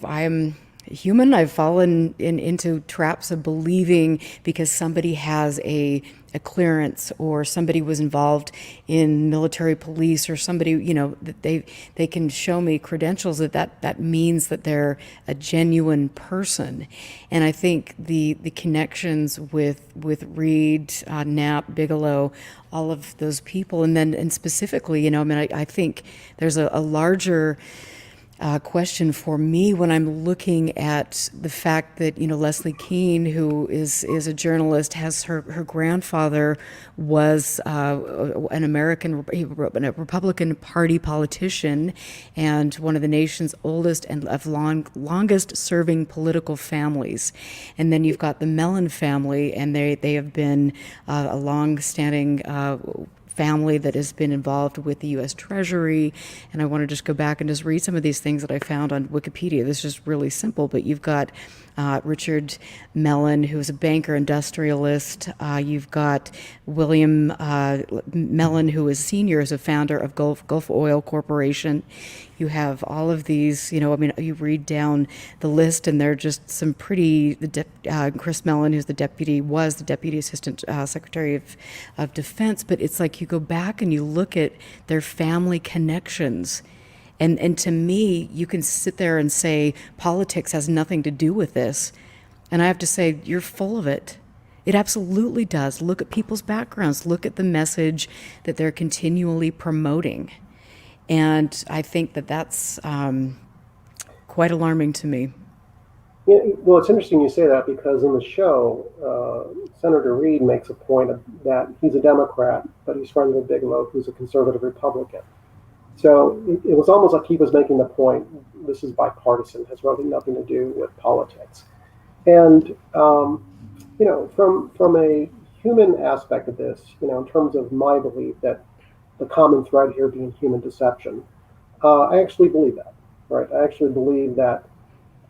[SPEAKER 1] I'm human. I've fallen into traps of believing because somebody has a clearance, or somebody was involved in military police, or somebody, that they can show me credentials that means that they're a genuine person. And I think the connections with Reed, Knapp, Bigelow, all of those people, and specifically, I think there's a larger question for me when I'm looking at the fact that Leslie Kean, who is a journalist, has her grandfather was an American, a Republican Party politician, and one of the nation's oldest and longest serving political families. And then you've got the Mellon family, and they have been a long-standing family that has been involved with the U.S. Treasury. And I want to just go back and just read some of these things that I found on Wikipedia. This is just really simple, but you've got Richard Mellon, who's a banker, industrialist. You've got William Mellon, who is senior as a founder of Gulf Oil Corporation. You have all of these, you read down the list, and they're just some pretty, Chris Mellon, was the Deputy Assistant Secretary of Defense, but it's like you go back and you look at their family connections. And to me, you can sit there and say politics has nothing to do with this. And I have to say, you're full of it. It absolutely does. Look at people's backgrounds. Look at the message that they're continually promoting. And I think that's quite alarming to me.
[SPEAKER 2] Yeah, well, it's interesting you say that, because in the show, Senator Reed makes a point that he's a Democrat, but he's friends with Bigelow, who's a conservative Republican. So it was almost like he was making the point, this is bipartisan, has really nothing to do with politics. And, from a human aspect of this, in terms of my belief that the common thread here being human deception, I actually believe that, right? I actually believe that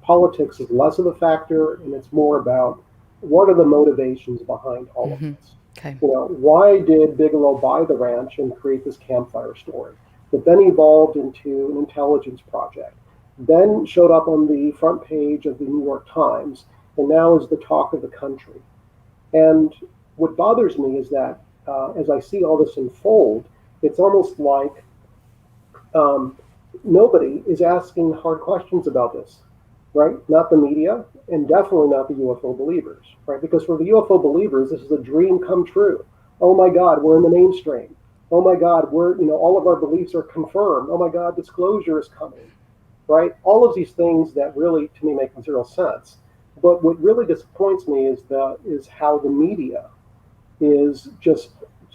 [SPEAKER 2] politics is less of a factor, and it's more about what are the motivations behind all of this.
[SPEAKER 1] Okay.
[SPEAKER 2] Why did Bigelow buy the ranch and create this campfire story that then evolved into an intelligence project, then showed up on the front page of the New York Times, and now is the talk of the country? And what bothers me is that as I see all this unfold, it's almost like um, nobody is asking hard questions about this, right? Not the media, and definitely not the UFO believers, right? Because for the UFO believers, this is a dream come true. Oh my God, we're in the mainstream. Oh my God, all of our beliefs are confirmed. Oh my God, disclosure is coming, right? All of these things that really, to me, make zero sense. But what really disappoints me is how the media is just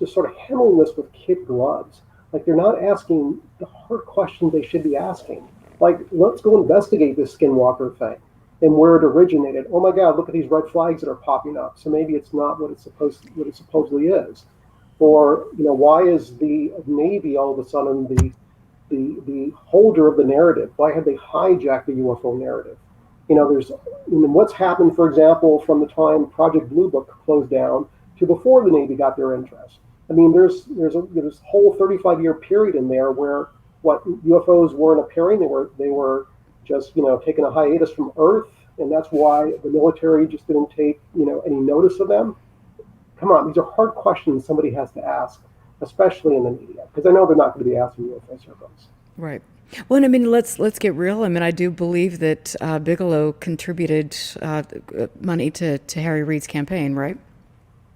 [SPEAKER 2] sort of handling this with kid gloves. Like they're not asking the hard questions they should be asking. Like, let's go investigate this skinwalker thing and where it originated. Oh my God, look at these red flags that are popping up. So maybe it's not what it supposedly is. Or, why is the Navy all of a sudden the holder of the narrative? Why have they hijacked the UFO narrative? There's what's happened, for example, from the time Project Blue Book closed down to before the Navy got their interest. I mean, there's a whole 35-year period in there where what UFOs weren't appearing. They were just taking a hiatus from Earth, and that's why the military just didn't take any notice of them. Come on, these are hard questions somebody has to ask, especially in the media, because I know they're not going to be asking UFO circles.
[SPEAKER 1] Right. Well, and I mean, let's get real. I mean, I do believe that Bigelow contributed money to Harry Reid's campaign, right?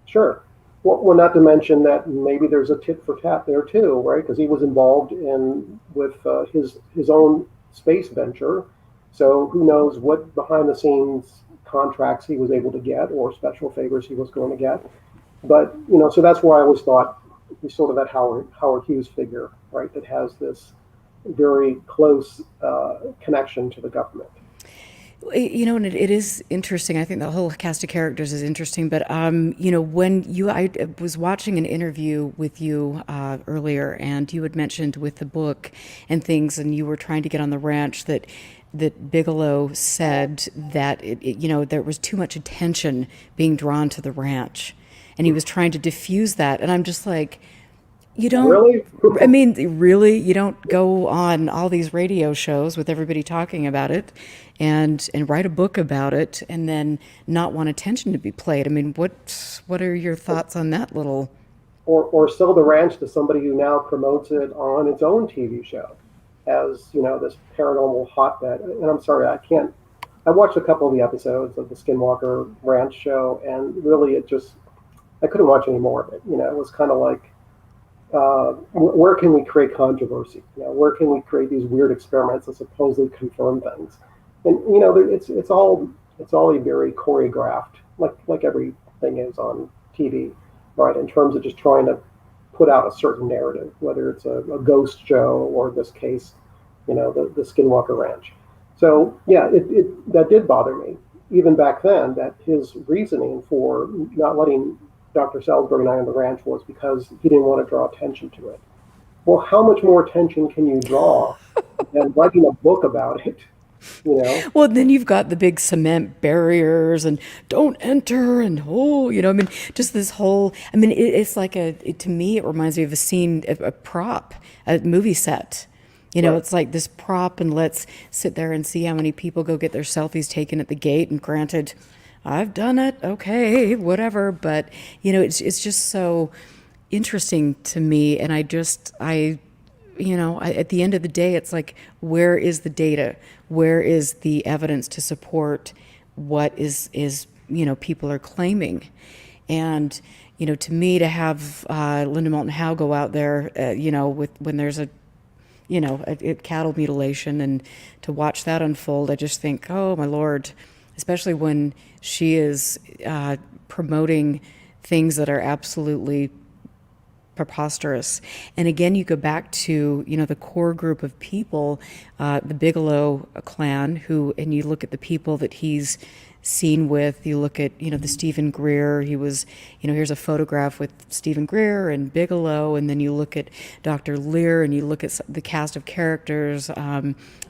[SPEAKER 2] Sure. Well, not to mention that maybe there's a tit for tat there too, right? Because he was involved with his own space venture, so who knows what behind the scenes contracts he was able to get or special favors he was going to get. But so that's why I always thought he's sort of that Howard Hughes figure, right? That has this very close connection to the government.
[SPEAKER 1] And it is interesting. I think the whole cast of characters is interesting. But I was watching an interview with you earlier, and you had mentioned with the book and things, and you were trying to get on the ranch that Bigelow said that there was too much attention being drawn to the ranch, and he was trying to diffuse that. And I'm just like, you don't,
[SPEAKER 2] Really?
[SPEAKER 1] I mean, really, you don't go on all these radio shows with everybody talking about it and write a book about it and then not want attention to be played. I mean, what are your thoughts on that little?
[SPEAKER 2] Or sell the ranch to somebody who now promotes it on its own TV show as this paranormal hotbed. And I'm sorry, I can't. I watched a couple of the episodes of the Skinwalker Ranch show, and really, I couldn't watch any more of it. It was kind of like, where can we create controversy? Where can we create these weird experiments that supposedly confirm things? And it's all a very choreographed, like everything is on TV, right? In terms of just trying to put out a certain narrative, whether it's a ghost show or in this case, the Skinwalker Ranch. So yeah, that did bother me even back then. That his reasoning for not letting Dr. Salisbury and I on the ranch was because he didn't want to draw attention to it. Well, how much more attention can you draw than writing a book about it?
[SPEAKER 1] Well, then you've got the big cement barriers and don't enter and I mean, just this whole. I mean, it's like to me, it reminds me of a scene, a prop, a movie set.
[SPEAKER 2] Right.
[SPEAKER 1] It's like this prop, and let's sit there and see how many people go get their selfies taken at the gate. And granted, I've done it. Okay, whatever. But it's just so interesting to me, and at the end of the day, it's like, where is the data? Where is the evidence to support what is people are claiming? And to me, to have Linda Moulton Howe go out there, when there's a cattle mutilation, and to watch that unfold, I just think, oh my Lord, especially when she is promoting things that are absolutely preposterous. And again, you go back to the core group of people, the Bigelow clan, and you look at the people that he's seen with. You look at the Stephen Greer. He was here's a photograph with Stephen Greer and Bigelow, and then you look at Dr. Lear, and you look at the cast of characters,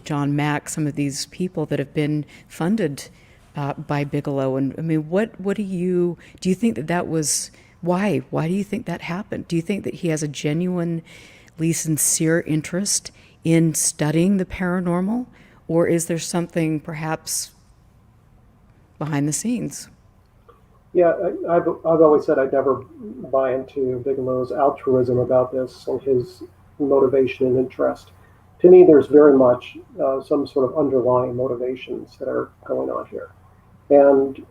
[SPEAKER 1] John Mack, some of these people that have been funded by Bigelow. And I mean, what do you think that was Why? Why do you think that happened? Do you think that he has a genuinely sincere interest in studying the paranormal? Or is there something perhaps behind the scenes?
[SPEAKER 2] Yeah, I've always said I'd never buy into Bigelow's altruism about this and his motivation and interest. To me, there's very much some sort of underlying motivations that are going on here. And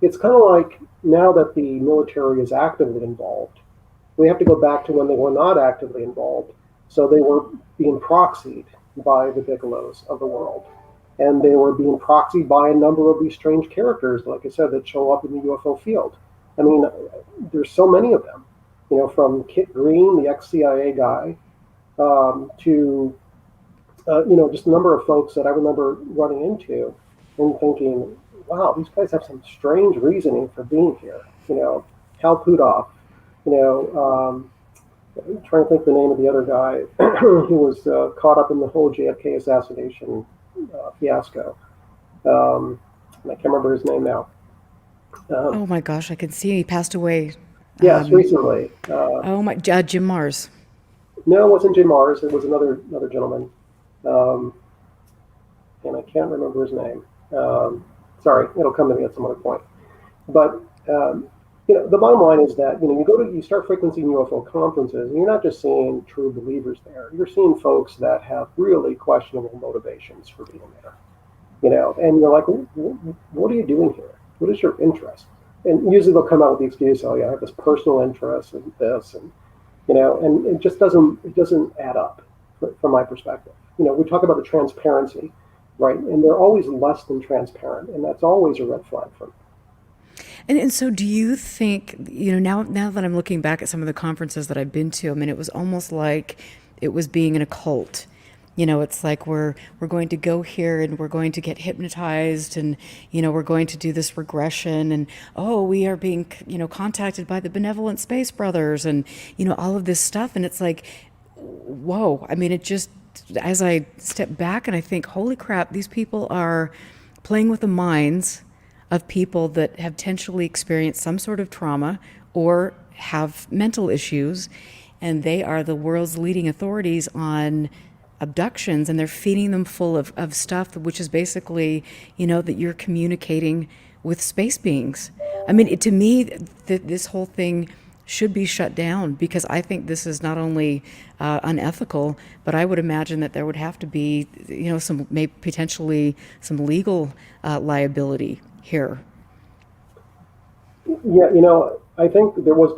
[SPEAKER 2] it's kind of like now that the military is actively involved, we have to go back to when they were not actively involved. So they were being proxied by the Bigelows of the world. And they were being proxied by a number of these strange characters, like I said, that show up in the UFO field. I mean, there's so many of them, from Kit Green, the ex-CIA guy, to just a number of folks that I remember running into and thinking, wow, these guys have some strange reasoning for being here. Hal Puthoff, I'm trying to think the name of the other guy who was caught up in the whole JFK assassination fiasco. I can't remember his name now.
[SPEAKER 1] Oh my gosh, I can see he passed away.
[SPEAKER 2] Yes, recently.
[SPEAKER 1] Oh my, Jim Mars.
[SPEAKER 2] No, it wasn't Jim Mars. It was another gentleman, and I can't remember his name. Sorry, it'll come to me at some other point. But the bottom line is that you start frequenting UFO conferences, and you're not just seeing true believers there. You're seeing folks that have really questionable motivations for being there. And you're like, what are you doing here? What is your interest? And usually they'll come out with the excuse, oh yeah, I have this personal interest in this, and and it just doesn't add up from my perspective. We talk about the transparency, right? And they're always less than transparent, and that's always a red flag for me.
[SPEAKER 1] And so do you think, now that I'm looking back at some of the conferences that I've been to, I mean, it was almost like it was being in a cult. It's like we're going to go here and we're going to get hypnotized and, we're going to do this regression and, oh, we are being, contacted by the benevolent space brothers and, all of this stuff. And it's like, whoa. I mean, it just, as I step back and I think, holy crap, these people are playing with the minds of people that have potentially experienced some sort of trauma or have mental issues. And they are the world's leading authorities on abductions, and they're feeding them full of stuff, which is basically, that you're communicating with space beings. I mean, to me, this whole thing should be shut down because I think this is not only unethical, but I would imagine that there would have to be, maybe potentially some legal liability here.
[SPEAKER 2] Yeah, I think there was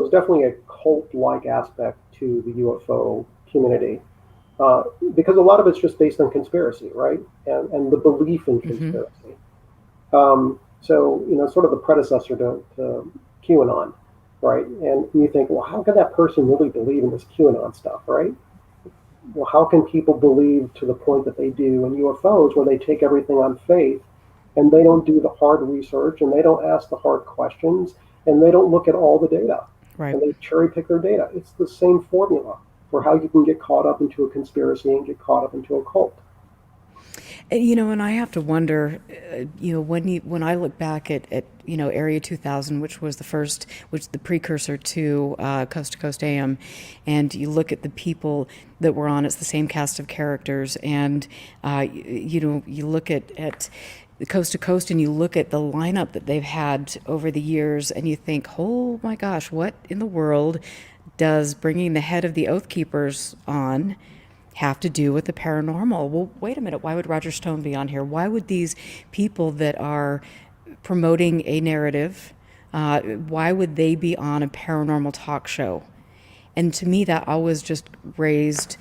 [SPEAKER 2] definitely a cult-like aspect to the UFO community. Because a lot of it's just based on conspiracy, right? And the belief in conspiracy. Sort of the predecessor to QAnon, right? And you think, well, how could that person really believe in this QAnon stuff, right? Well, how can people believe to the point that they do in UFOs where they take everything on faith and they don't do the hard research and they don't ask the hard questions and they don't look at all the data.
[SPEAKER 1] Right.
[SPEAKER 2] And they cherry pick their data. It's the same formula for how you can get caught up into a conspiracy and get caught up into a cult.
[SPEAKER 1] And I have to wonder, when I look back at Area 2000, which was the precursor to Coast to Coast AM, and you look at the people that were on, it's the same cast of characters, and you look at the Coast to Coast, and you look at the lineup that they've had over the years, and you think, oh my gosh, what in the world does bringing the head of the Oath Keepers on have to do with the paranormal? Well, wait a minute. Why would Roger Stone be on here? Why would these people that are promoting a narrative, why would they be on a paranormal talk show? And to me, that always just raised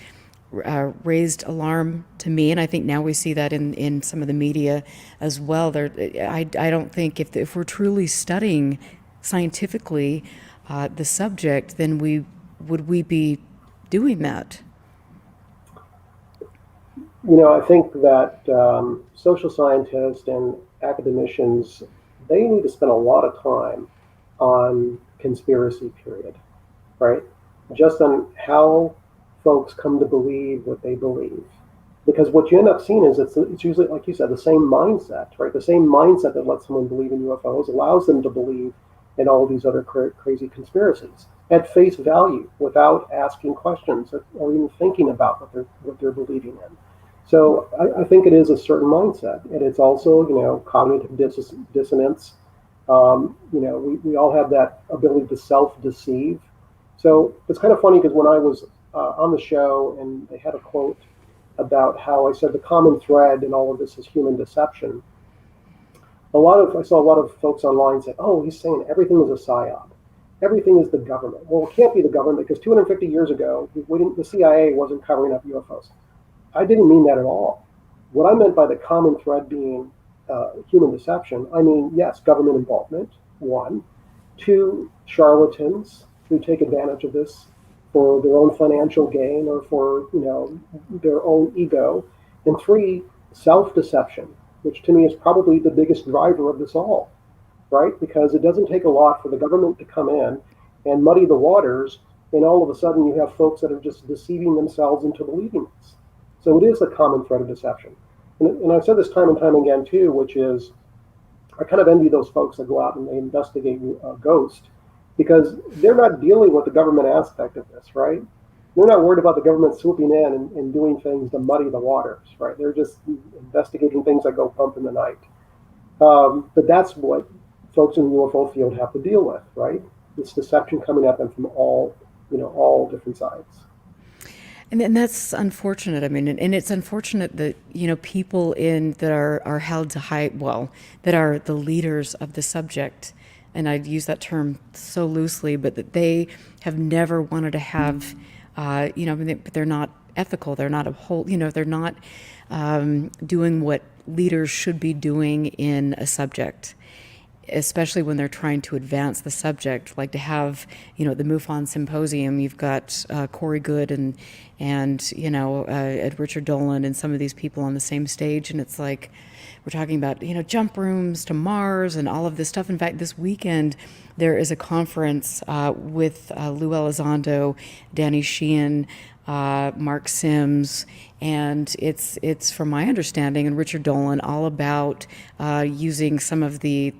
[SPEAKER 1] alarm to me, and I think now we see that in some of the media as well. I don't think if we're truly studying scientifically the subject, then would we be doing that?
[SPEAKER 2] I think that social scientists and academicians, they need to spend a lot of time on conspiracy period, right? Just on how folks come to believe what they believe. Because what you end up seeing is it's usually, like you said, the same mindset, right? The same mindset that lets someone believe in UFOs allows them to believe and all of these other crazy conspiracies at face value without asking questions or even thinking about what they're believing in. So I think it is a certain mindset, and it's also, cognitive dissonance. We all have that ability to self-deceive. So it's kind of funny because when I was on the show and they had a quote about how I said the common thread in all of this is human deception. I saw a lot of folks online say, "Oh, he's saying everything is a psyop. Everything is the government." Well, it can't be the government because 250 years ago, the CIA wasn't covering up UFOs. I didn't mean that at all. What I meant by the common thread being human deception, I mean, yes, government involvement, one. Two, charlatans who take advantage of this for their own financial gain or for, their own ego. And three, self-deception, which to me is probably the biggest driver of this all, right? Because it doesn't take a lot for the government to come in and muddy the waters, and all of a sudden you have folks that are just deceiving themselves into believing this. So it is a common thread of deception. And I've said this time and time again too, which is I kind of envy those folks that go out and they investigate a ghost because they're not dealing with the government aspect of this, right? They're not worried about the government swooping in and doing things to muddy the waters, right? They're just investigating things that go bump in the night. But that's what folks in the UFO field have to deal with, right? This deception coming at them from all different sides.
[SPEAKER 1] And that's unfortunate. I mean, and it's unfortunate that, people that are held to that are the leaders of the subject, and I'd use that term so loosely, but that they have never wanted to have, but they're not ethical. They're not they're not doing what leaders should be doing in a subject, especially when they're trying to advance the subject, like to have, the MUFON symposium, you've got Corey Good and Ed Richard Dolan and some of these people on the same stage. And it's like, we're talking about, jump rooms to Mars and all of this stuff. In fact, this weekend, there is a conference with Lou Elizondo, Danny Sheehan, Mark Sims, and it's from my understanding, and Richard Dolan, all about using some of the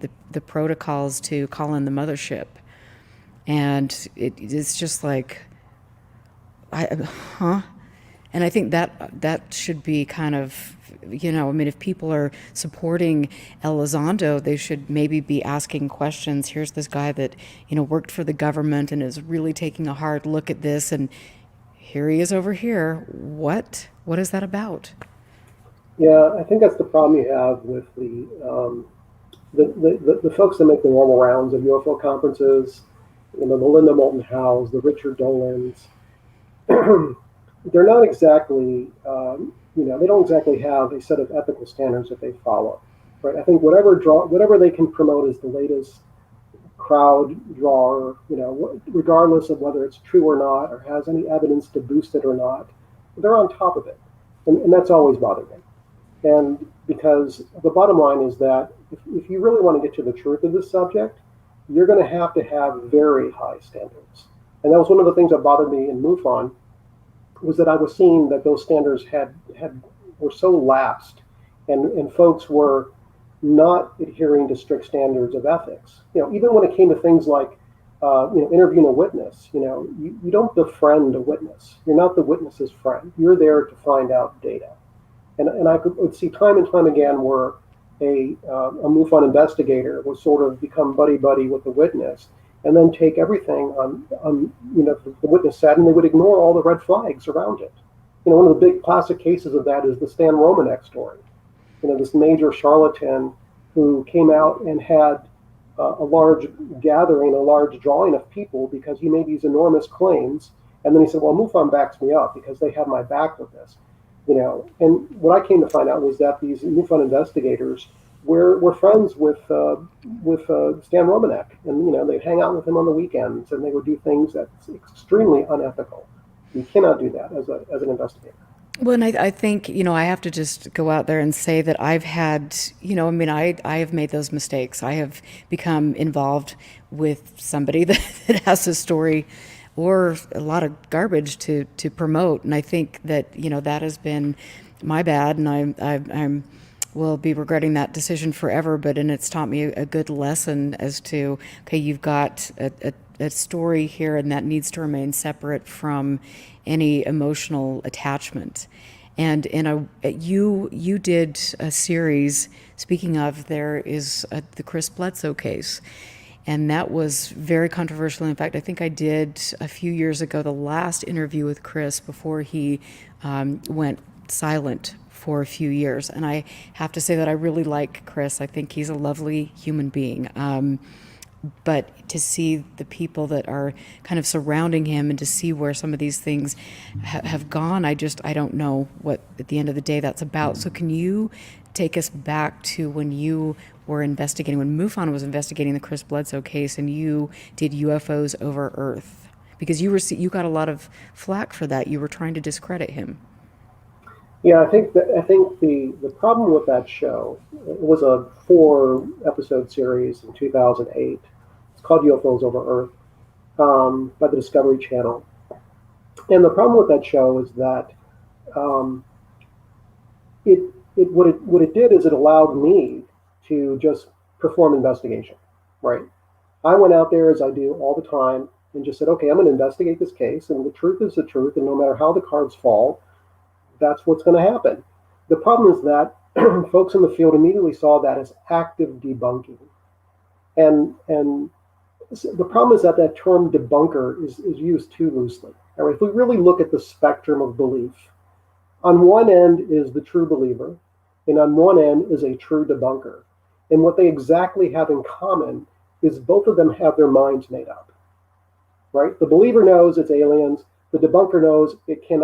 [SPEAKER 1] protocols to call in the mothership. And it's just like, And I think that should be kind of, if people are supporting Elizondo, they should maybe be asking questions. Here's this guy that, worked for the government and is really taking a hard look at this, and here he is over here. What is that about?
[SPEAKER 2] Yeah, I think that's the problem you have with the folks that make the normal rounds of UFO conferences, the Linda Moulton Howes, the Richard Dolans. They're not exactly, they don't exactly have a set of ethical standards that they follow, right? I think whatever they can promote is the latest crowd drawer, regardless of whether it's true or not, or has any evidence to boost it or not, they're on top of it. And that's always bothered me. And because the bottom line is that if you really want to get to the truth of this subject, you're going to have very high standards. And that was one of the things that bothered me in MUFON, was that I was seeing that those standards were so lapsed, and folks were not adhering to strict standards of ethics. Even when it came to things like, interviewing a witness, you don't befriend a witness. You're not the witness's friend. You're there to find out data. And I would see time and time again where a MUFON investigator would sort of become buddy-buddy with the witness, and then take everything on the witness said, and they would ignore all the red flags around it. One of the big classic cases of that is the Stan Romanek story. This major charlatan who came out and had a large gathering, a large drawing of people because he made these enormous claims, and then he said, "Well, MUFON backs me up because they have my back with this." And what I came to find out was that these MUFON investigators were friends with Stan Romanek, and they'd hang out with him on the weekends, and they would do things that's extremely unethical. You cannot do that as an investigator.
[SPEAKER 1] Well, and I think, I have to just go out there and say that I've had, I have made those mistakes. I have become involved with somebody that has a story or a lot of garbage to promote. And I think that, that has been my bad. And I'm will be regretting that decision forever, and it's taught me a good lesson as to, okay, you've got a story here, and that needs to remain separate from any emotional attachment. And you did a series. Speaking of, there is the Chris Bledsoe case, and that was very controversial. In fact, I think I did a few years ago the last interview with Chris before he went silent for a few years. And I have to say that I really like Chris. I think he's a lovely human being. But to see the people that are kind of surrounding him and to see where some of these things have gone, I don't know what at the end of the day that's about. So can you take us back to when you were investigating, when MUFON was investigating the Chris Bledsoe case, and you did UFOs over Earth? Because you got a lot of flack for that. You were trying to discredit him.
[SPEAKER 2] Yeah, I think the problem with that show, it was a 4-episode series in 2008. It's called UFOs Over Earth, by the Discovery Channel. And the problem with that show is that what it did is it allowed me to just perform investigation, right? I went out there, as I do all the time, and just said, okay, I'm going to investigate this case, and the truth is the truth, and no matter how the cards fall, that's what's going to happen. The problem is that folks in the field immediately saw that as active debunking. And the problem is that that term debunker is used too loosely. All right, if we really look at the spectrum of belief, on one end is the true believer, and on one end is a true debunker. And what they exactly have in common is both of them have their minds made up, right? The believer knows it's aliens. The debunker knows it can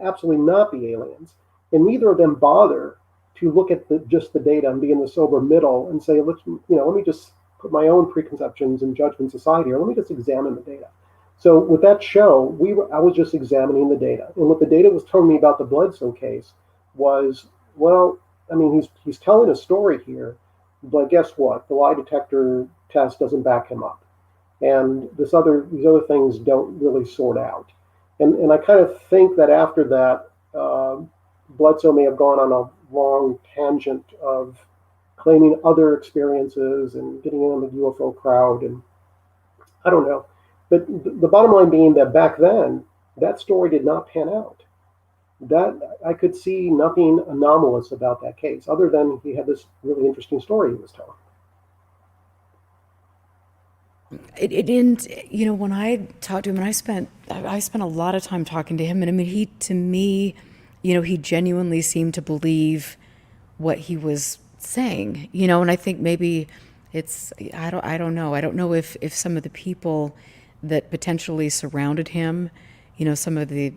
[SPEAKER 2] absolutely not be aliens. And neither of them bother to look at just the data and be in the sober middle and say, let me just put my own preconceptions and judgments aside here. Let me just examine the data. So with that show, I was just examining the data. And what the data was telling me about the Bledsoe case was, well, I mean, he's telling a story here, but guess what? The lie detector test doesn't back him up. And these other things don't really sort out. And I kind of think that after that, Bledsoe may have gone on a long tangent of claiming other experiences and getting in on the UFO crowd. And I don't know. But the bottom line being that back then, that story did not pan out. That I could see nothing anomalous about that case, other than he had this really interesting story he was telling.
[SPEAKER 1] It didn't, when I talked to him, and I spent a lot of time talking to him, and I mean, he, to me, he genuinely seemed to believe what he was saying, and I think maybe I don't know. I don't know if some of the people that potentially surrounded him, some of the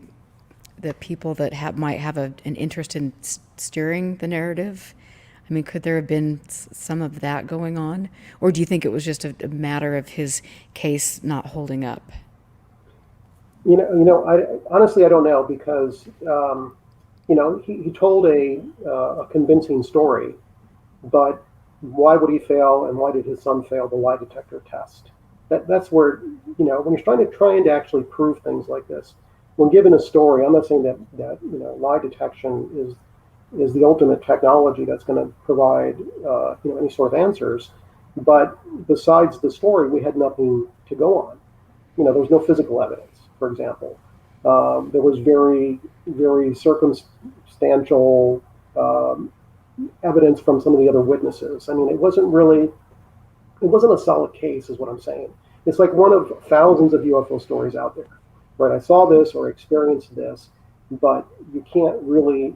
[SPEAKER 1] people that might have an interest in steering the narrative. I mean, could there have been some of that going on? Or do you think it was just a matter of his case not holding up?
[SPEAKER 2] Honestly, I don't know, because, he told a convincing story, but why would he fail, and why did his son fail the lie detector test? That's where, when you're trying to actually prove things like this, when given a story, I'm not saying that lie detection is the ultimate technology that's going to provide any sort of answers, but besides the story, we had nothing to go on. There was no physical evidence, for example. There was very, very circumstantial evidence from some of the other witnesses. I mean, it wasn't a solid case, is what I'm saying. It's like one of thousands of UFO stories out there, right? I saw this or experienced this, but you can't really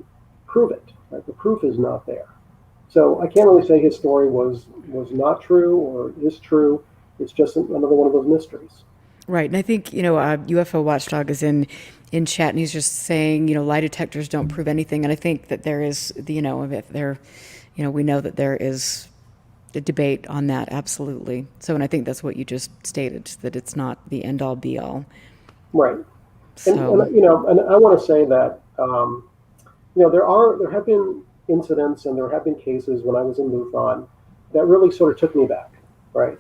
[SPEAKER 2] prove it, right? The proof is not there. So I can't really say his story was not true or is true. It's just another one of those mysteries.
[SPEAKER 1] Right. And I think, UFO Watchdog is in chat, and he's just saying, lie detectors don't prove anything. And I think that there is, we know that there is a debate on that. Absolutely. So, and I think that's what you just stated, that it's not the end all be all.
[SPEAKER 2] Right.
[SPEAKER 1] So,
[SPEAKER 2] and I want to say that, there have been incidents and there have been cases when I was in MUFON that really sort of took me back, right?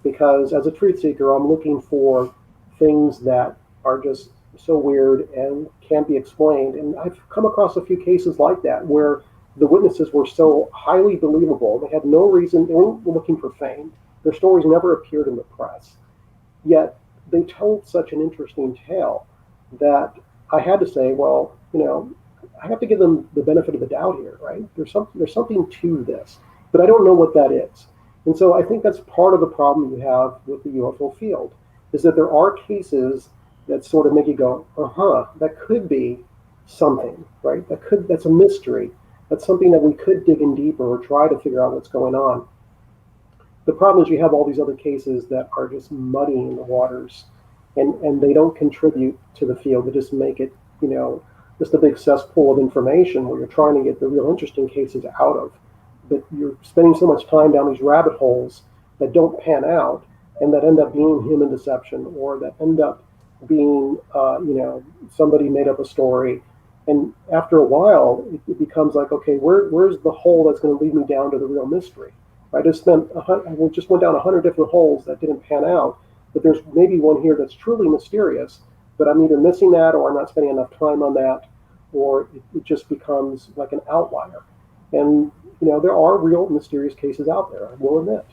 [SPEAKER 2] Because as a truth seeker, I'm looking for things that are just so weird and can't be explained. And I've come across a few cases like that where the witnesses were so highly believable. They had no reason, they weren't looking for fame. Their stories never appeared in the press. Yet they told such an interesting tale that I had to say, well, I have to give them the benefit of the doubt here, right? There's something to this, but I don't know what that is. And so I think that's part of the problem you have with the UFO field, is that there are cases that sort of make you go, that could be something, right? That's a mystery. That's something that we could dig in deeper or try to figure out what's going on. The problem is you have all these other cases that are just muddying the waters, and they don't contribute to the field. They just make it, just a big cesspool of information where you're trying to get the real interesting cases out of. But you're spending so much time down these rabbit holes that don't pan out and that end up being human deception, or that end up being, somebody made up a story. And after a while, it becomes like, okay, where's the hole that's going to lead me down to the real mystery? I just went down 100 different holes that didn't pan out, but there's maybe one here that's truly mysterious, but I'm either missing that, or I'm not spending enough time on that, or it just becomes like an outlier. And there are real mysterious cases out there, I will admit.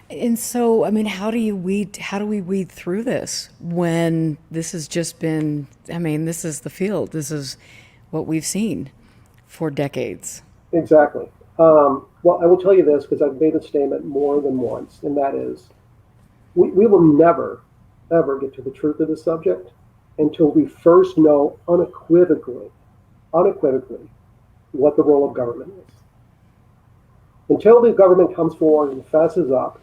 [SPEAKER 1] And so, I mean, how do we weed through this when this has just been, I mean, this is the field. This is what we've seen for decades.
[SPEAKER 2] Exactly. Well, I will tell you this, because I've made a statement more than once, and that is, we will never, ever get to the truth of the subject until we first know unequivocally, what the role of government is. Until the government comes forward and fesses up,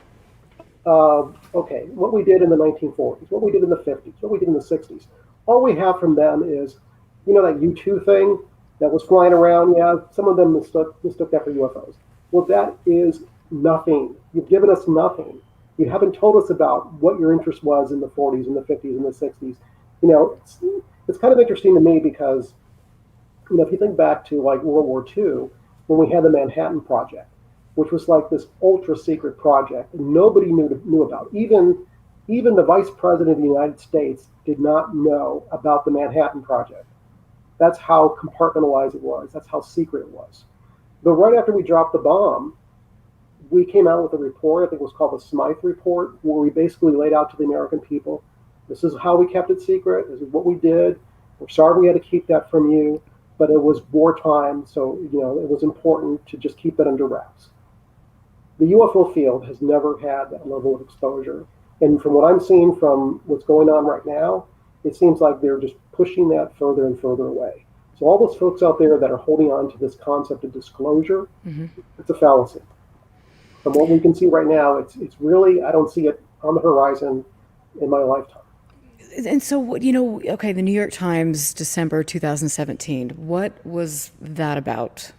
[SPEAKER 2] okay, what we did in the 1940s, what we did in the 50s, what we did in the 60s, all we have from them is, that U-2 thing that was flying around. Yeah, some of them mistook that for UFOs. Well, that is nothing. You've given us nothing. You haven't told us about what your interest was in the 40s and the 50s and the 60s. It's kind of interesting to me because, if you think back to like World War II, when we had the Manhattan Project, which was like this ultra secret project that nobody knew about. Even the Vice President of the United States did not know about the Manhattan Project. That's how compartmentalized it was. That's how secret it was. But right after we dropped the bomb, we came out with a report, I think it was called the Smythe Report, where we basically laid out to the American people, this is how we kept it secret, this is what we did. We're sorry we had to keep that from you, but it was wartime, so it was important to just keep it under wraps. The UFO field has never had that level of exposure. And from what I'm seeing from what's going on right now, it seems like they're just pushing that further and further away. So all those folks out there that are holding on to this concept of disclosure, it's a fallacy. From what we can see right now, it's really, I don't see it on the horizon in my lifetime.
[SPEAKER 1] And so, okay, the New York Times, December 2017, what was that about?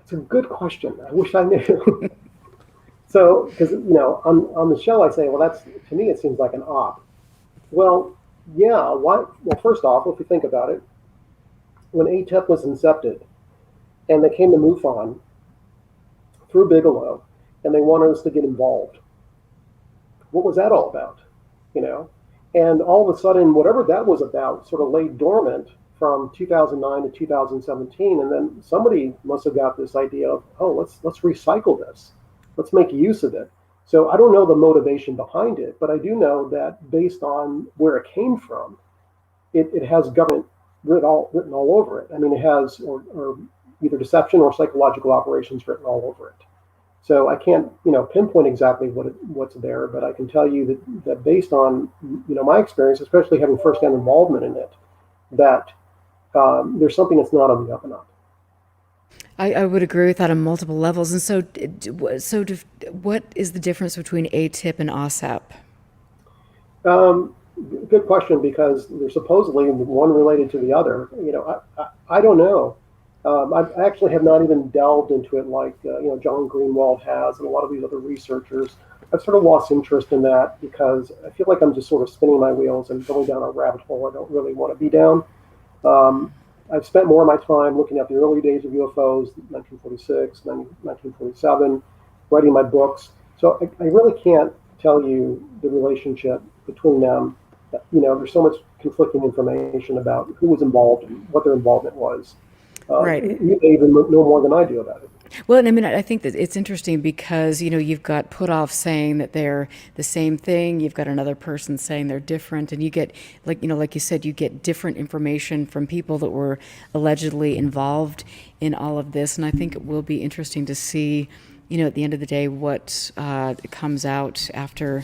[SPEAKER 2] It's a good question. I wish I knew. So, because, on the show I say, well, to me, it seems like an op. Well, yeah, why? Well, first off, if you think about it, when ATEP was incepted and they came to MUFON through Bigelow and they wanted us to get involved, what was that all about? And all of a sudden, whatever that was about sort of lay dormant from 2009 to 2017. And then somebody must have got this idea of, oh, let's recycle this. Let's make use of it. So I don't know the motivation behind it, but I do know that based on where it came from, it has government written all over it. I mean, it has or either deception or psychological operations written all over it. So I can't, pinpoint exactly what's there, but I can tell you that based on, my experience, especially having firsthand involvement in it, that there's something that's not on the up and up.
[SPEAKER 1] I would agree with that on multiple levels. And so what is the difference between ATIP and OSAP?
[SPEAKER 2] Good question, because they're supposedly one related to the other. I don't know. I actually have not even delved into it like John Greenwald has, and a lot of these other researchers. I've sort of lost interest in that because I feel like I'm just sort of spinning my wheels and going down a rabbit hole I don't really want to be down. I've spent more of my time looking at the early days of UFOs, 1946, 1947, writing my books. So I really can't tell you the relationship between them. There's so much conflicting information about who was involved and what their involvement was.
[SPEAKER 1] Right.
[SPEAKER 2] You may even know more than I do about it.
[SPEAKER 1] Well, and I mean, I think that it's interesting because, you've got put off saying that they're the same thing. You've got another person saying they're different. And you get, like you said, you get different information from people that were allegedly involved in all of this. And I think it will be interesting to see, at the end of the day, what comes out after,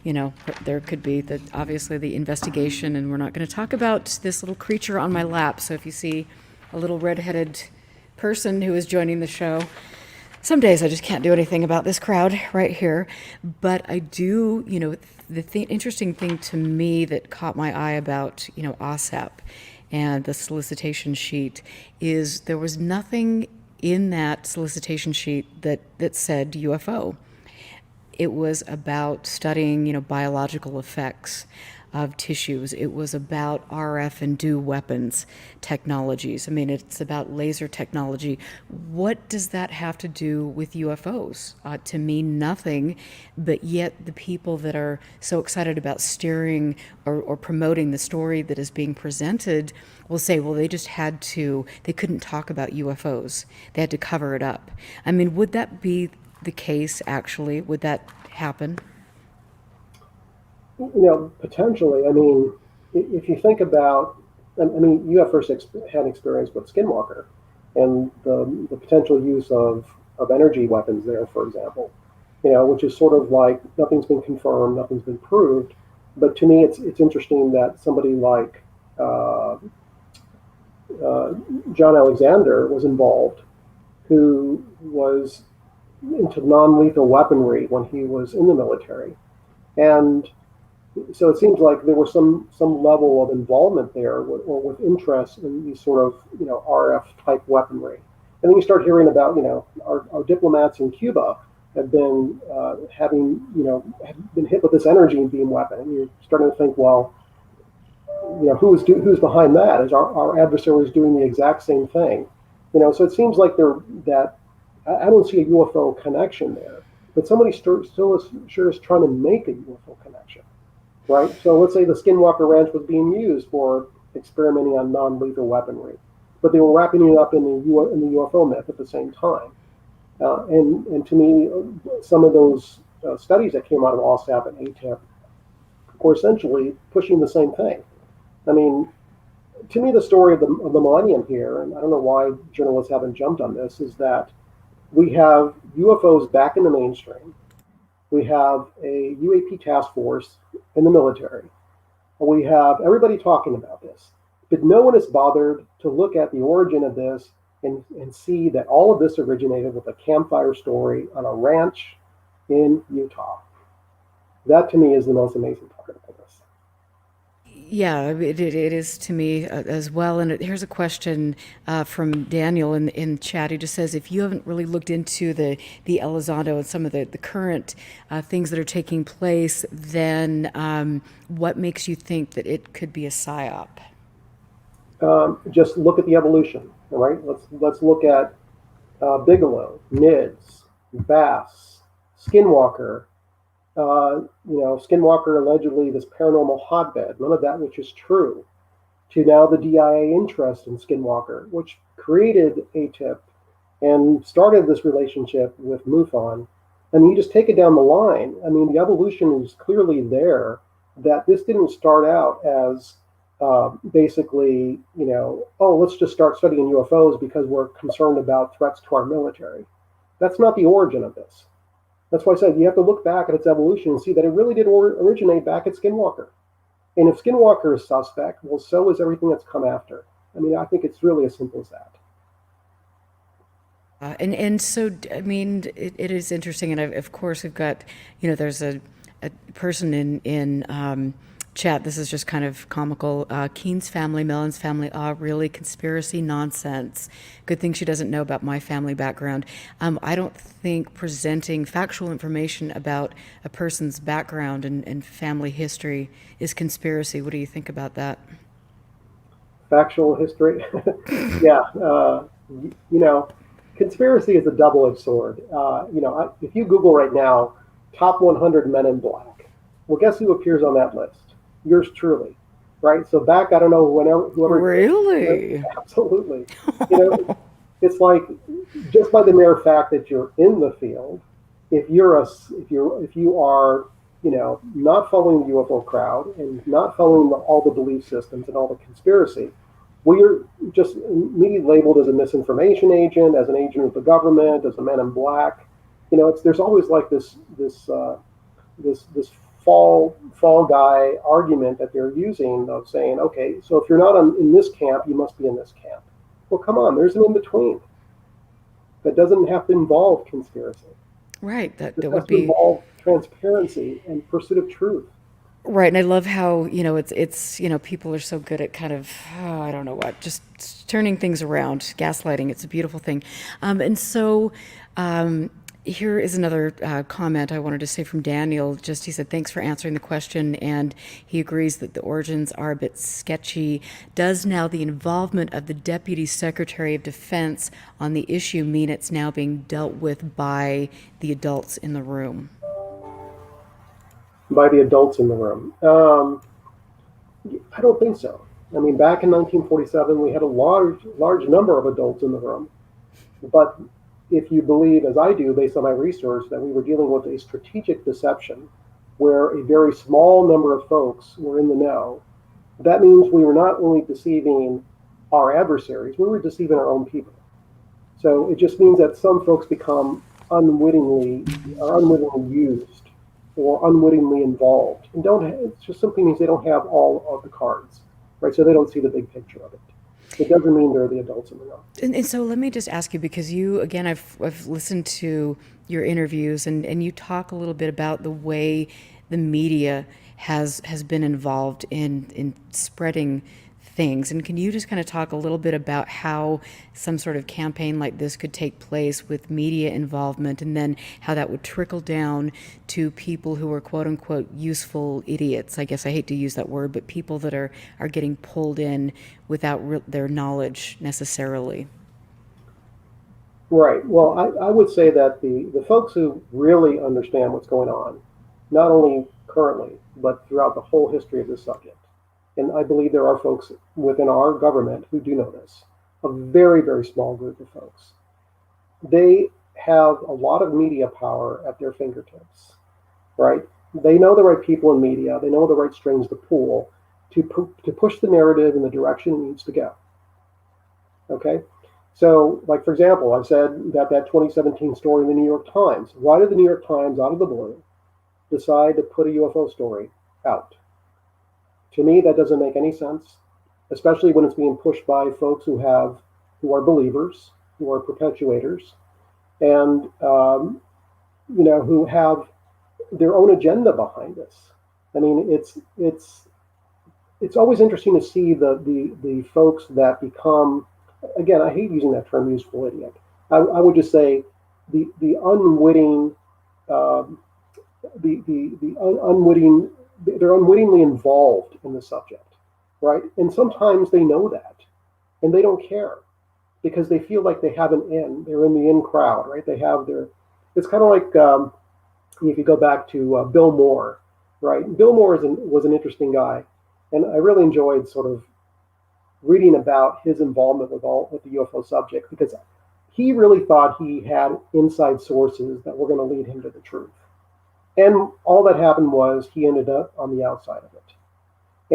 [SPEAKER 1] there could be obviously the investigation. And we're not going to talk about this little creature on my lap. So if you see a little redheaded person who is joining the show. Some days I just can't do anything about this crowd right here. But I do, the interesting thing to me that caught my eye about, OSAP and the solicitation sheet is there was nothing in that solicitation sheet that said UFO. It was about studying, biological effects of tissues. It was about RF and DO weapons technologies. I mean, it's about laser technology. What does that have to do with UFOs? To me, nothing, but yet the people that are so excited about steering or promoting the story that is being presented will say, well, they couldn't talk about UFOs. They had to cover it up. I mean, would that be the case, actually? Would that happen?
[SPEAKER 2] Potentially. I mean, if you think about, I mean, you have had experience with Skinwalker and the potential use of energy weapons there, for example, which is sort of like nothing's been confirmed, nothing's been proved. But to me, it's interesting that somebody like John Alexander was involved, who was into non-lethal weaponry when he was in the military. And so it seems like there was some level of involvement there or with interest in these sort of RF type weaponry. And then you start hearing about our diplomats in Cuba have been have been hit with this energy beam weapon, and you're starting to think, well, who's behind that? Is our adversaries doing the exact same thing? So it seems like that I don't see a UFO connection there, but somebody still sure is trying to make a UFO connection. Right, so let's say the Skinwalker Ranch was being used for experimenting on non-lethal weaponry, but they were wrapping it up in the UFO myth at the same time. And to me, some of those studies that came out of OSAP and ATIP were essentially pushing the same thing. I mean, to me, the story of the millennium here, and I don't know why journalists haven't jumped on this, is that we have UFOs back in the mainstream. We have a UAP task force in the military. We have everybody talking about this, but no one is bothered to look at the origin of this and see that all of this originated with a campfire story on a ranch in Utah. That to me is the most amazing part of this.
[SPEAKER 1] Yeah, it is to me as well. And here's a question from Daniel in chat. He just says, if you haven't really looked into the Elizondo and some of the current things that are taking place, then what makes you think that it could be a psyop?
[SPEAKER 2] Just look at the evolution. All right, let's look at Bigelow, Nids, Bass, Skinwalker. Skinwalker allegedly this paranormal hotbed, none of that which is true, to now the DIA interest in Skinwalker, which created ATIP and started this relationship with MUFON. And you just take it down the line. I mean, the evolution is clearly there, that this didn't start out as basically, oh, let's just start studying UFOs because we're concerned about threats to our military. That's not the origin of this. That's why I said you have to look back at its evolution and see that it really did originate back at Skinwalker. And if Skinwalker is suspect, well, so is everything that's come after. I mean, I think it's really as simple as that.
[SPEAKER 1] And so, I mean, it is interesting. And of course, we've got, there's a person in chat. This is just kind of comical. Keen's family, Mellon's family, really conspiracy nonsense. Good thing she doesn't know about my family background. I don't think presenting factual information about a person's background and family history is conspiracy. What do you think about that?
[SPEAKER 2] Factual history? Yeah. Conspiracy is a double-edged sword. If you Google right now, top 100 men in black, well, guess who appears on that list? Yours truly. right? So back, I don't know, whenever, whoever,
[SPEAKER 1] Really?
[SPEAKER 2] absolutely, you know, it's like just by the mere fact that you're in the field, if you are, not following the UFO crowd and not following all the belief systems and all the conspiracy, well, you're just immediately labeled as a misinformation agent, as an agent of the government, as a man in black. There's always like this fall guy argument that they're using of saying, okay, so if you're not in this camp, you must be in this camp. Well, come on, there's an in between that doesn't have to involve conspiracy.
[SPEAKER 1] Right.
[SPEAKER 2] This
[SPEAKER 1] That
[SPEAKER 2] has
[SPEAKER 1] would
[SPEAKER 2] to
[SPEAKER 1] be
[SPEAKER 2] involve transparency and pursuit of truth.
[SPEAKER 1] right. And I love how, people are so good at kind of, I don't know what, just turning things around, gaslighting. It's a beautiful thing. And so, here is another comment I wanted to say from Daniel. Just he said, thanks for answering the question. And he agrees that the origins are a bit sketchy. Does now the involvement of the Deputy Secretary of Defense on the issue mean it's now being dealt with by the adults in the room?
[SPEAKER 2] By the adults in the room. I don't think so. I mean, back in 1947, we had a large number of adults in the room. But if you believe, as I do, based on my research, that we were dealing with a strategic deception where a very small number of folks were in the know, that means we were not only deceiving our adversaries, we were deceiving our own people. So it just means that some folks become unwittingly used or unwittingly involved, and don't. It just simply means they don't have all of the cards, right? So they don't see the big picture of it. It doesn't mean they're the adults in the room.
[SPEAKER 1] And so let me just ask you, because you, again, I've listened to your interviews, and you talk a little bit about the way the media has been involved in spreading things. And can you just kind of talk a little bit about how some sort of campaign like this could take place with media involvement, and then how that would trickle down to people who are quote unquote useful idiots? I guess I hate to use that word, but people that are getting pulled in without their knowledge necessarily.
[SPEAKER 2] Right. Well, I would say that the folks who really understand what's going on, not only currently, but throughout the whole history of this subject, and I believe there are folks within our government who do know this, a very, very small group of folks. They have a lot of media power at their fingertips, right? They know the right people in media, they know the right strings to pull to push the narrative in the direction it needs to go. Okay? So, like, for example, I've said that 2017 story in the New York Times, why did the New York Times, out of the blue, decide to put a UFO story out? To me, that doesn't make any sense, especially when it's being pushed by folks who are believers, who are perpetuators, and who have their own agenda behind this. I mean, it's always interesting to see the folks that become. Again, I hate using that term, useful idiot. I would just say the unwitting, the unwitting, they're unwittingly involved in the subject, right? And sometimes they know that, and they don't care because they feel like they have an in. They're in the in crowd, right? They have their. It's kind of like if you go back to Bill Moore, right? Bill Moore was an interesting guy, and I really enjoyed sort of reading about his involvement with the UFO subject, because he really thought he had inside sources that were going to lead him to the truth. And all that happened was he ended up on the outside of it.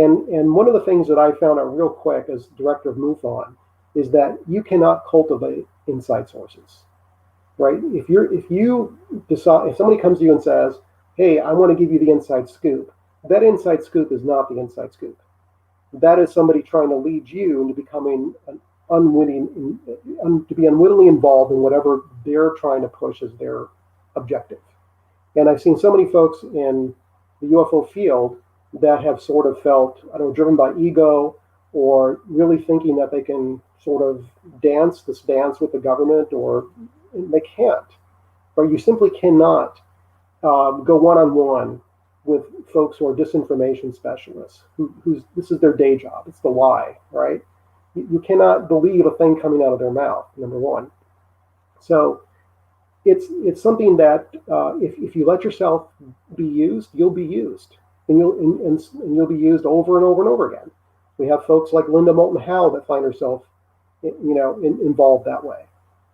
[SPEAKER 2] And one of the things that I found out real quick as director of MUFON is that you cannot cultivate inside sources, right? If somebody comes to you and says, "Hey, I want to give you the inside scoop," that inside scoop is not the inside scoop. That is somebody trying to lead you into becoming to be unwittingly involved in whatever they're trying to push as their objective. And I've seen so many folks in the UFO field that have sort of felt, I don't know, driven by ego, or really thinking that they can sort of dance this dance with the government, or they can't. Or you simply cannot go one-on-one with folks who are disinformation specialists, who's this is their day job. It's the lie, right? You cannot believe a thing coming out of their mouth, number one. So it's something that if you let yourself be used, you'll be used. and you'll be used over and over and over again. We have folks like Linda Moulton Howe that find herself, involved that way,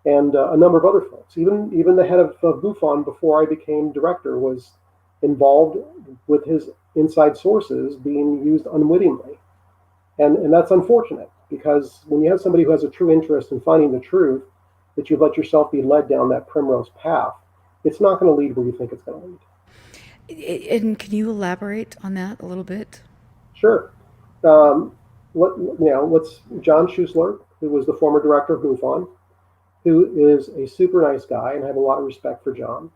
[SPEAKER 2] and a number of other folks. Even the head of MUFON before I became director was involved with his inside sources being used unwittingly, and that's unfortunate because when you have somebody who has a true interest in finding the truth, that you let yourself be led down that primrose path, it's not going to lead where you think it's going to lead.
[SPEAKER 1] And can you elaborate on that a little bit?
[SPEAKER 2] Sure. Let's John Schuessler, who was the former director of MUFON, who is a super nice guy, and I have a lot of respect for John.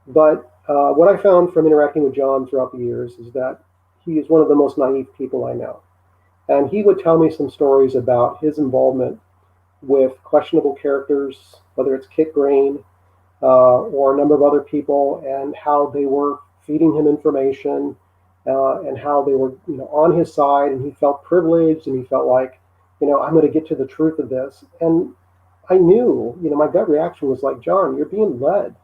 [SPEAKER 2] But what I found from interacting with John throughout the years is that he is one of the most naive people I know. And he would tell me some stories about his involvement with questionable characters, whether it's Kit Green or a number of other people, and how they were feeding him information and how they were, on his side, and he felt privileged, and he felt like, I'm going to get to the truth of this. And I knew, my gut reaction was like, John, you're being led,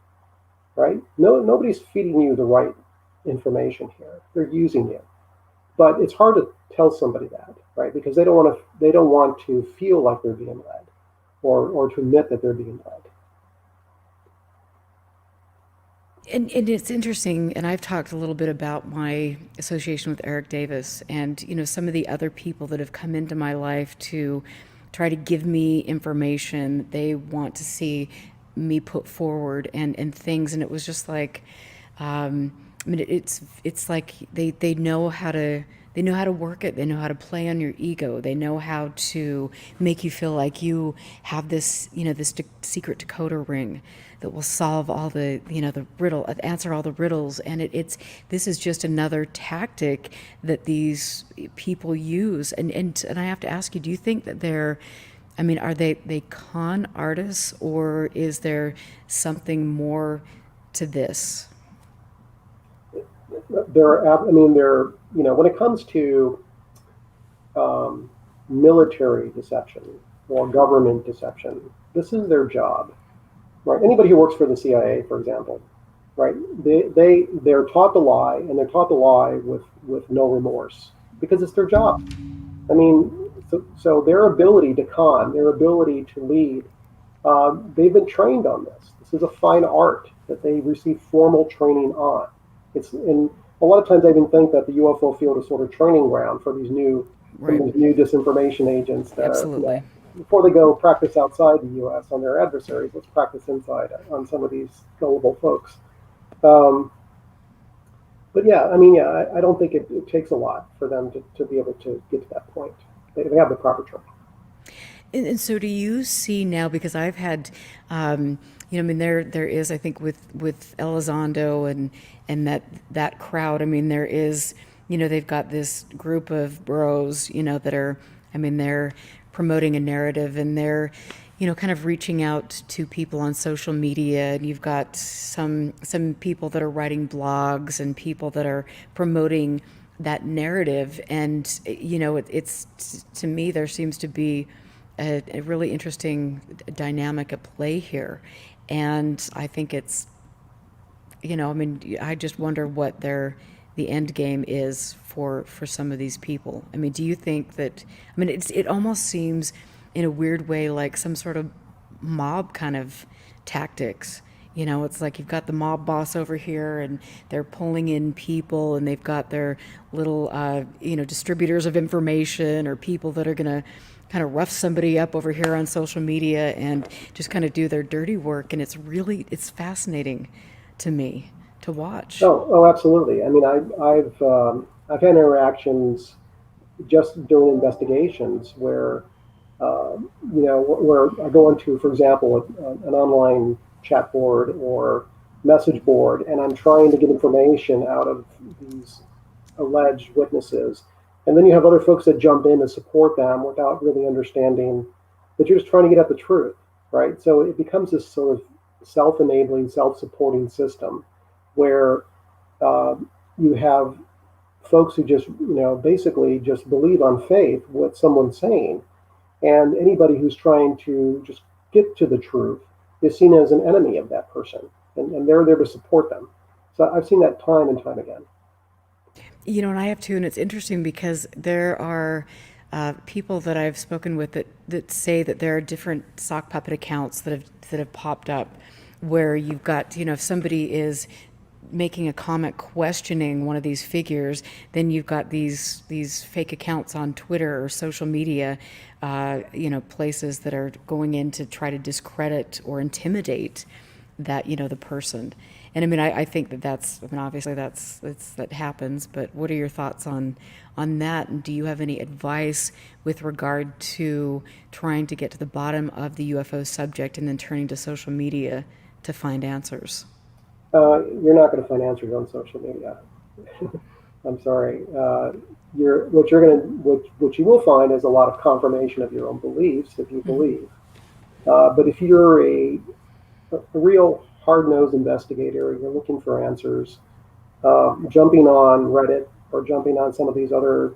[SPEAKER 2] right? No, nobody's feeding you the right information here. They're using you. But it's hard to tell somebody that, right? Because they don't want to feel like they're being led, or to admit that they're being led.
[SPEAKER 1] And it's interesting, and I've talked a little bit about my association with Eric Davis and, some of the other people that have come into my life to try to give me information they want to see me put forward and things. And it was just like, it's like they know how to work it. They know how to play on your ego. They know how to make you feel like you have this, this secret decoder ring that will solve all the, answer all the riddles. And this is just another tactic that these people use. And I have to ask you, do you think that are they con artists, or is there something more to this?
[SPEAKER 2] When it comes to military deception or government deception, this is their job, right? Anybody who works for the CIA, for example, right? They're taught to lie, and they're taught to lie with no remorse because it's their job. So their ability to con, their ability to lead, they've been trained on this. This is a fine art that they receive formal training on. And a lot of times I even think that the UFO field is sort of training ground for these new disinformation agents that
[SPEAKER 1] Absolutely.
[SPEAKER 2] before they go practice outside the U.S. on their adversaries, let's practice inside on some of these gullible folks. But I don't think it takes a lot for them to be able to get to that point. They have the proper training.
[SPEAKER 1] And so do you see now, because I've had, there is, I think with Elizondo and that crowd, there is, they've got this group of bros, that are, they're promoting a narrative, and they're, kind of reaching out to people on social media, and you've got some people that are writing blogs and people that are promoting that narrative. And, it's, to me, there seems to be a really interesting dynamic at play here. And I think it's, I just wonder what the end game is for some of these people. Do you think that, it almost seems in a weird way like some sort of mob kind of tactics. It's like you've got the mob boss over here, and they're pulling in people, and they've got their little, distributors of information, or people that are going to kind of rough somebody up over here on social media and just kind of do their dirty work. And it's fascinating to me to watch.
[SPEAKER 2] Oh, absolutely. I've had interactions just during investigations where, where I go into, for example, an online chat board or message board, and I'm trying to get information out of these alleged witnesses. And then you have other folks that jump in and support them without really understanding that you're just trying to get at the truth, right? So it becomes this sort of self-enabling, self-supporting system where you have folks who just, basically just believe on faith what someone's saying. And anybody who's trying to just get to the truth is seen as an enemy of that person. And they're there to support them. So I've seen that time and time again.
[SPEAKER 1] And I have too, and it's interesting because there are people that I've spoken with that say that there are different sock puppet accounts that have popped up where you've got, if somebody is making a comment questioning one of these figures, then you've got these fake accounts on Twitter or social media, places that are going in to try to discredit or intimidate the person. And I think obviously that happens, but what are your thoughts on that? And do you have any advice with regard to trying to get to the bottom of the UFO subject and then turning to social media to find answers?
[SPEAKER 2] You're not going to find answers on social media. I'm sorry. What you will find is a lot of confirmation of your own beliefs if you
[SPEAKER 1] Mm-hmm.
[SPEAKER 2] believe. But if you're a real hard-nosed investigator, you're looking for answers, jumping on Reddit or jumping on some of these other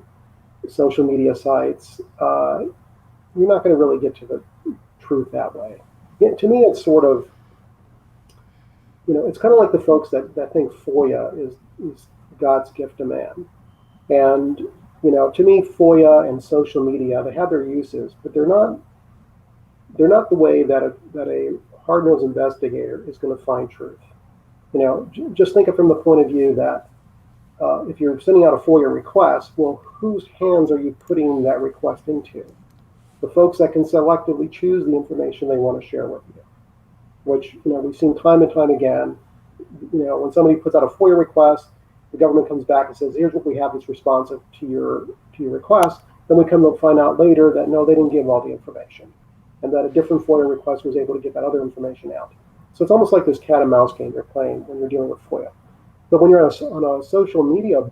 [SPEAKER 2] social media sites, you're not going to really get to the truth that way. To me, it's sort of, it's kind of like the folks that think FOIA is God's gift to man. And, to me, FOIA and social media, they have their uses, but they're not the way that a hard-nosed investigator is going to find truth. Just think of from the point of view that if you're sending out a FOIA request, well, whose hands are you putting that request into? The folks that can selectively choose the information they want to share with you, which we've seen time and time again. When somebody puts out a FOIA request, the government comes back and says, "Here's what we have that's responsive to your request." Then we come to find out later that no, they didn't give all the information, and that a different FOIA request was able to get that other information out. So it's almost like this cat and mouse game you're playing when you're dealing with FOIA. But when you're on social media,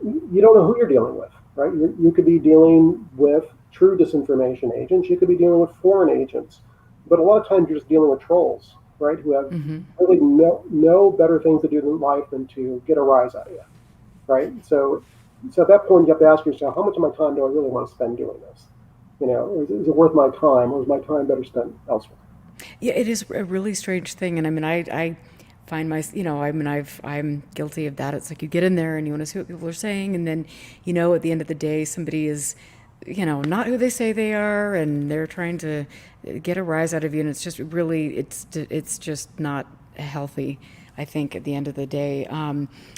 [SPEAKER 2] you don't know who you're dealing with, right? You could be dealing with true disinformation agents. You could be dealing with foreign agents. But a lot of times you're just dealing with trolls, right? Who have
[SPEAKER 1] Mm-hmm.
[SPEAKER 2] really no better things to do in life than to get a rise out of you, right? So at that point, you have to ask yourself, how much of my time do I really want to spend doing this? Is it worth my time, or is my time better spent elsewhere?
[SPEAKER 1] Yeah, it is a really strange thing, and I find I'm guilty of that. It's like you get in there and you want to see what people are saying, and then, at the end of the day, somebody is, not who they say they are, and they're trying to get a rise out of you, and it's just really, it's just not healthy, I think, at the end of the day.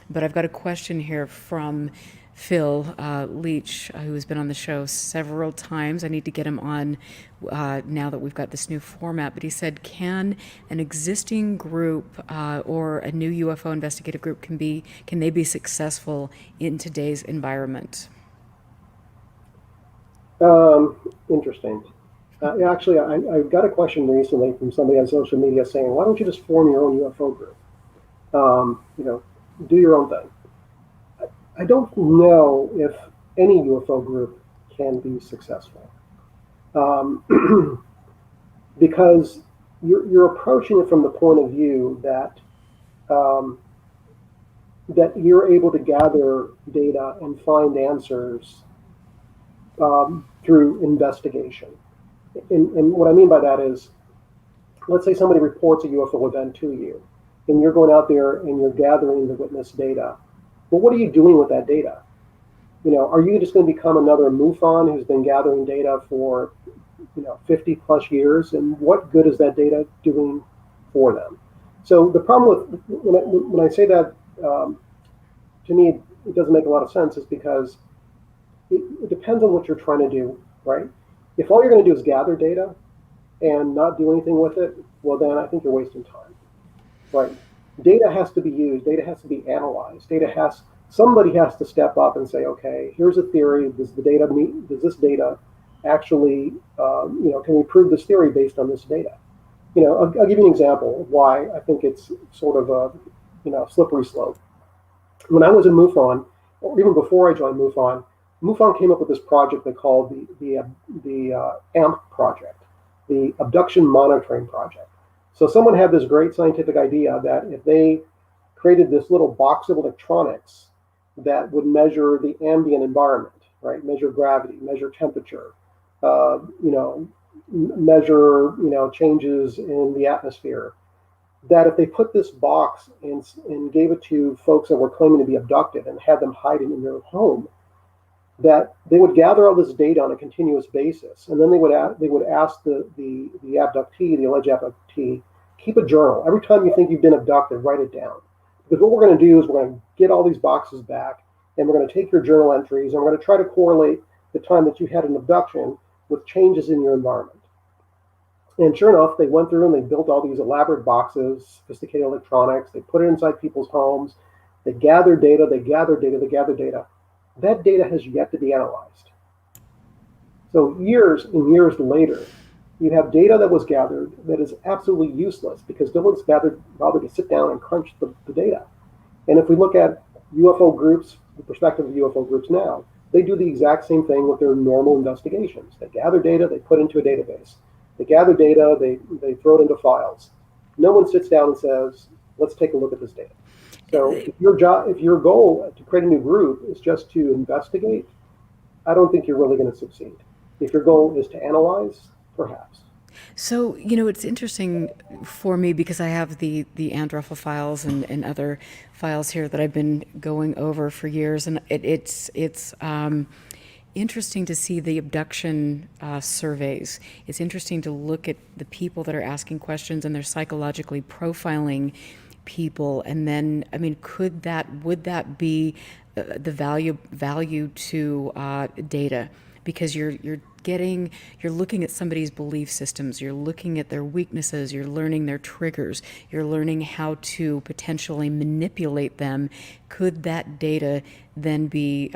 [SPEAKER 1] But I've got a question here from Phil Leach, who has been on the show several times. I need to get him on now that we've got this new format. But he said, can an existing group or a new UFO investigative group can they be successful in today's environment?
[SPEAKER 2] Interesting. Yeah, actually, I got a question recently from somebody on social media saying, "Why don't you just form your own UFO group? Do your own thing." I don't know if any UFO group can be successful, um, because you're approaching it from the point of view um, that you're able to gather data and find answers through investigation. And what I mean by that is, let's say somebody reports a UFO event to you, and you're going out there and you're gathering the witness data. Well, what are you doing with that data? Are you just going to become another MUFON who's been gathering data for 50 plus years? And what good is that data doing for them? So the problem with when I say that, to me, it doesn't make a lot of sense, is because it depends on what you're trying to do, right? If all you're going to do is gather data and not do anything with it, well, then I think you're wasting time, right? Data has to be used. Data has to be analyzed. Somebody has to step up and say, okay, here's a theory. Does this data actually, can we prove this theory based on this data? I'll give you an example of why I think it's sort of a, slippery slope. When I was in MUFON, or even before I joined MUFON, MUFON came up with this project they called the AMP project, the Abduction Monitoring Project. So someone had this great scientific idea that if they created this little box of electronics that would measure the ambient environment, right? Measure gravity, measure temperature, measure changes in the atmosphere. that if they put this box and gave it to folks that were claiming to be abducted and had them hide it in their home, that they would gather all this data on a continuous basis, and then they would ask the abductee, the alleged abductee, keep a journal. Every time you think you've been abducted, write it down. Because what we're going to do is we're going to get all these boxes back, and we're going to take your journal entries, and we're going to try to correlate the time that you had an abduction with changes in your environment. And sure enough, they went through and they built all these elaborate boxes, sophisticated electronics. They put it inside people's homes. They gathered data, they gathered data, they gathered data. That data has yet to be analyzed. So years and years later, you have data that was gathered that is absolutely useless because no one's bothered to sit down and crunch the data. And if we look at UFO groups, the perspective of UFO groups now, they do the exact same thing with their normal investigations. They gather data, they put into a database. They gather data, they throw it into files. No one sits down and says, let's take a look at this data. So if your goal to create a new group is just to investigate, I don't think you're really going to succeed. If your goal is to analyze, perhaps.
[SPEAKER 1] So, it's interesting for me because I have the Androffa files and other files here that I've been going over for years, and it's interesting to see the abduction surveys. It's interesting to look at the people that are asking questions and they're psychologically profiling people. And then, would that be the value to data? Because you're looking at somebody's belief systems, you're looking at their weaknesses, you're learning their triggers, you're learning how to potentially manipulate them. Could that data then be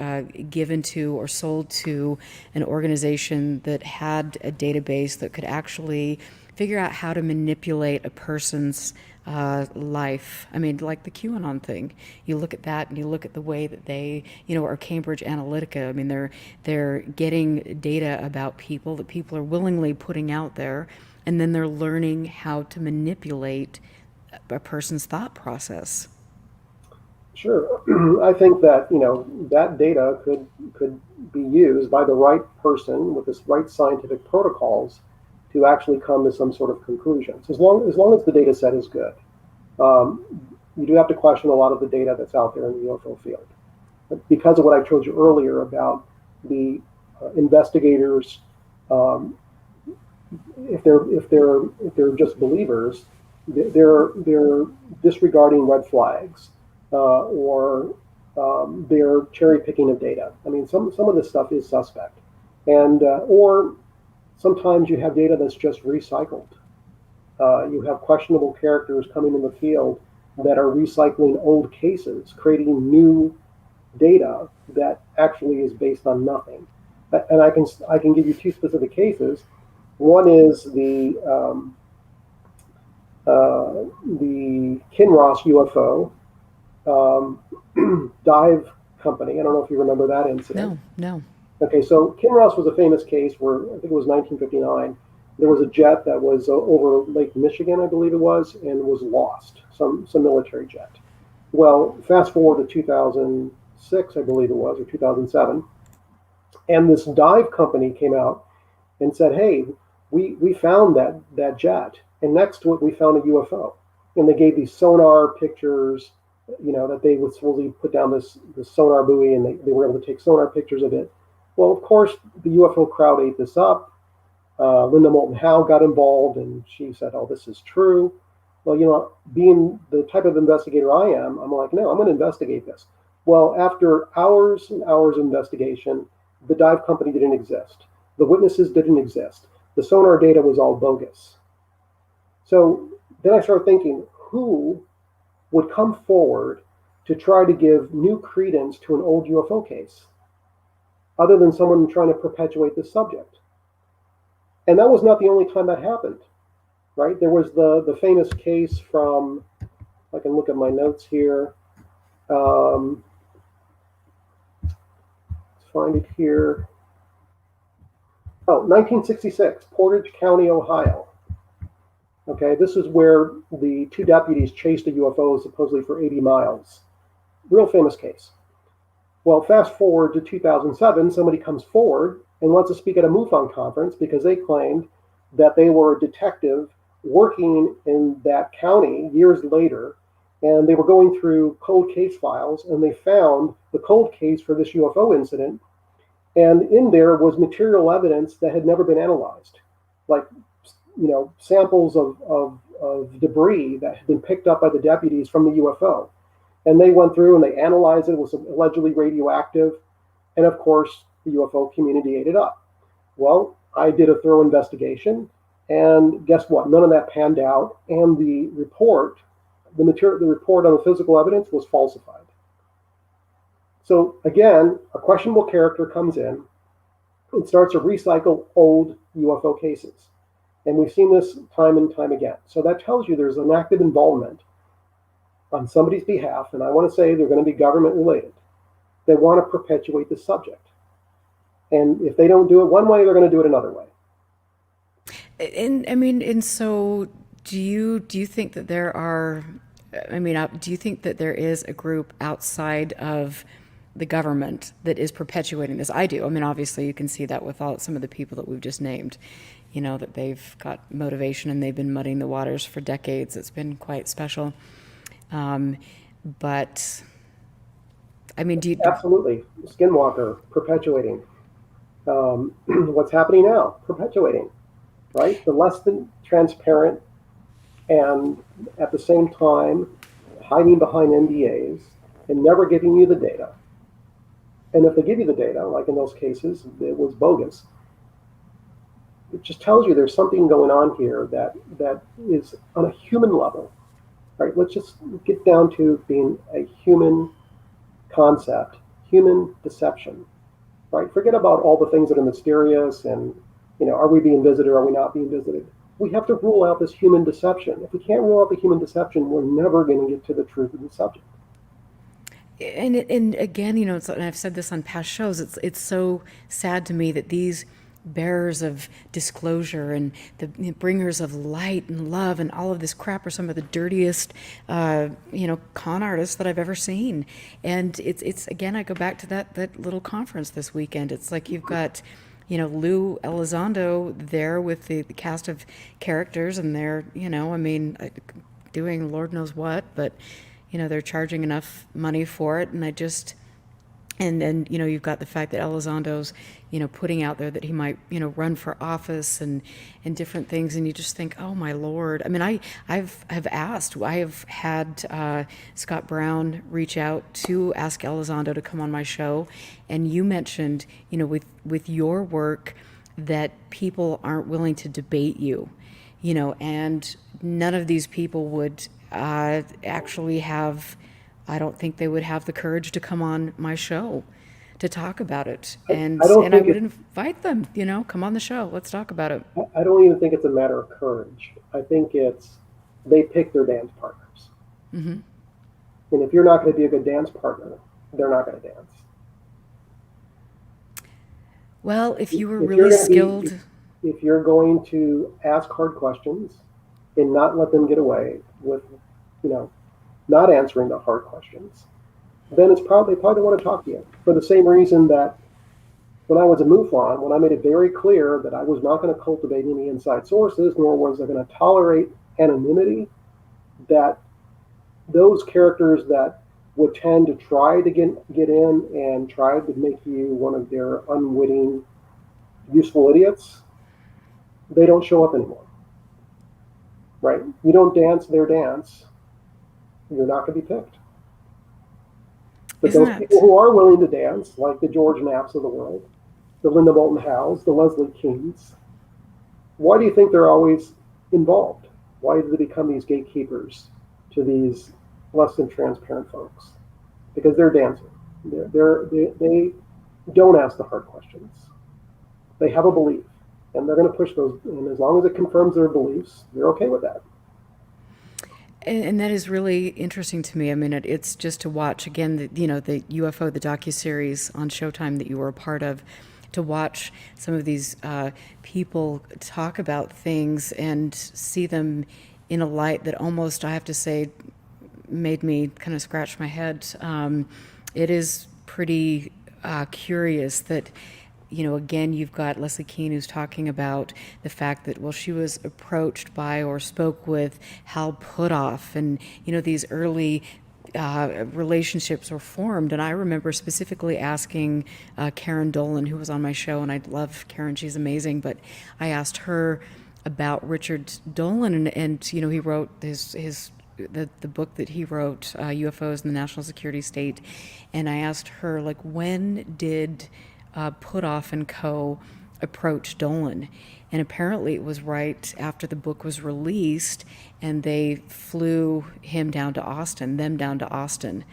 [SPEAKER 1] given to or sold to an organization that had a database that could actually figure out how to manipulate a person's life? Like the QAnon thing. You look at that and you look at the way that they, or Cambridge Analytica. They're getting data about people that people are willingly putting out there, and then they're learning how to manipulate a person's thought process.
[SPEAKER 2] Sure. I think that, that data could be used by the right person with this right scientific protocols to actually come to some sort of conclusions. As long as the data set is good. You do have to question a lot of the data that's out there in the UFO field. But because of what I told you earlier about the investigators, if they're just believers, they're disregarding red flags, or they're cherry picking of data. Some of this stuff is suspect, and or sometimes you have data that's just recycled. You have questionable characters coming in the field that are recycling old cases, creating new data that actually is based on nothing. And I can give you two specific cases. One is the Kinross UFO dive company. I don't know if you remember that incident.
[SPEAKER 1] No.
[SPEAKER 2] Okay, so Kinross was a famous case where I think it was 1959. There was a jet that was over Lake Michigan, I believe it was, and was lost, some military jet. Well, fast forward to 2006, I believe it was, or 2007, and this dive company came out and said, hey, we found that jet, and next to it we found a UFO. And they gave these sonar pictures, that they would supposedly put down this sonar buoy, and they were able to take sonar pictures of it. Well, of course, the UFO crowd ate this up. Linda Moulton Howe got involved, and she said, oh, this is true. Well, being the type of investigator I am, I'm like, no, I'm going to investigate this. Well, after hours and hours of investigation, the dive company didn't exist. The witnesses didn't exist. The sonar data was all bogus. So then I started thinking, who would come forward to try to give new credence to an old UFO case, other than someone trying to perpetuate this subject? And that was not the only time that happened, right? There was the famous case from, I can look at my notes here. Let's find it here. Oh, 1966, Portage County, Ohio. Okay, this is where the two deputies chased a UFO supposedly for 80 miles. Real famous case. Well, fast forward to 2007, somebody comes forward and wants to speak at a MUFON conference because they claimed that they were a detective working in that county years later, and they were going through cold case files, and they found the cold case for this UFO incident. And in there was material evidence that had never been analyzed, like samples of debris that had been picked up by the deputies from the UFO. And they went through and they analyzed it. It was allegedly radioactive. And of course, the UFO community ate it up. Well, I did a thorough investigation. And guess what? None of that panned out. And the report, the report on the physical evidence was falsified. So again, a questionable character comes in and starts to recycle old UFO cases. And we've seen this time and time again. So that tells you there's an active involvement on somebody's behalf, and I want to say they're going to be government related. They want to perpetuate the subject. And if they don't do it one way, they're going to do it another way.
[SPEAKER 1] And so do you think that there are, do you think that there is a group outside of the government that is perpetuating this? I do. Obviously you can see that with some of the people that we've just named, that they've got motivation and they've been muddying the waters for decades. It's been quite special. But do you...
[SPEAKER 2] Absolutely. Skinwalker, perpetuating. What's happening now? Perpetuating, right? The less than transparent and at the same time hiding behind NDAs and never giving you the data. And if they give you the data, like in those cases, it was bogus. It just tells you there's something going on here that is on a human level. Right? Let's just get down to being a human concept, human deception. Right? Forget about all the things that are mysterious and, are we being visited? Are we not being visited? We have to rule out this human deception. If we can't rule out the human deception, we're never going to get to the truth of the subject.
[SPEAKER 1] And again, and I've said this on past shows, it's so sad to me that these bearers of disclosure and the bringers of light and love and all of this crap are some of the dirtiest, con artists that I've ever seen. And it's again, I go back to that little conference this weekend. It's like you've got, Lou Elizondo there with the cast of characters, and they're, doing Lord knows what, but they're charging enough money for it. And then, you've got the fact that Elizondo's, putting out there that he might, run for office and different things. And you just think, oh my Lord. I've had Scott Brown reach out to ask Elizondo to come on my show. And you mentioned, with your work that people aren't willing to debate you, and none of these people would actually have, I don't think they would have the courage to come on my show to talk about it. And I would invite them, come on the show. Let's talk about it.
[SPEAKER 2] I don't even think it's a matter of courage. I think it's they pick their dance partners. Mm-hmm. And if you're not going to be a good dance partner, they're not going to dance.
[SPEAKER 1] Well, if you were really skilled...
[SPEAKER 2] If you're going to ask hard questions and not let them get away with, not answering the hard questions, then they probably don't want to talk to you. For the same reason that when I was a MUFON, when I made it very clear that I was not going to cultivate any inside sources, nor was I going to tolerate anonymity, that those characters that would tend to try to get in and try to make you one of their unwitting, useful idiots, they don't show up anymore. Right? You don't dance their dance, you're not going to be picked. But those people who are willing to dance, like the George Knapps of the world, the Linda Moulton Howes, the Leslie Kings, why do you think they're always involved? Why do they become these gatekeepers to these less than transparent folks? Because they're dancing. They don't ask the hard questions. They have a belief, and they're going to push those. And as long as it confirms their beliefs, they're okay with that.
[SPEAKER 1] And that is really interesting to me. It's just to watch again, the UFO, the docuseries on Showtime that you were a part of, to watch some of these people talk about things and see them in a light that almost, I have to say, made me kind of scratch my head. It is pretty curious that again, you've got Leslie Kean who's talking about the fact that, well, she was approached by or spoke with Hal Puthoff, and, these early relationships were formed. And I remember specifically asking Karen Dolan, who was on my show, and I love Karen, she's amazing, but I asked her about Richard Dolan, and he wrote the book that he wrote, UFOs in the National Security State, and I asked her, like, when did Puthoff and Co. approach Dolan? And apparently it was right after the book was released, and they flew them down to Austin.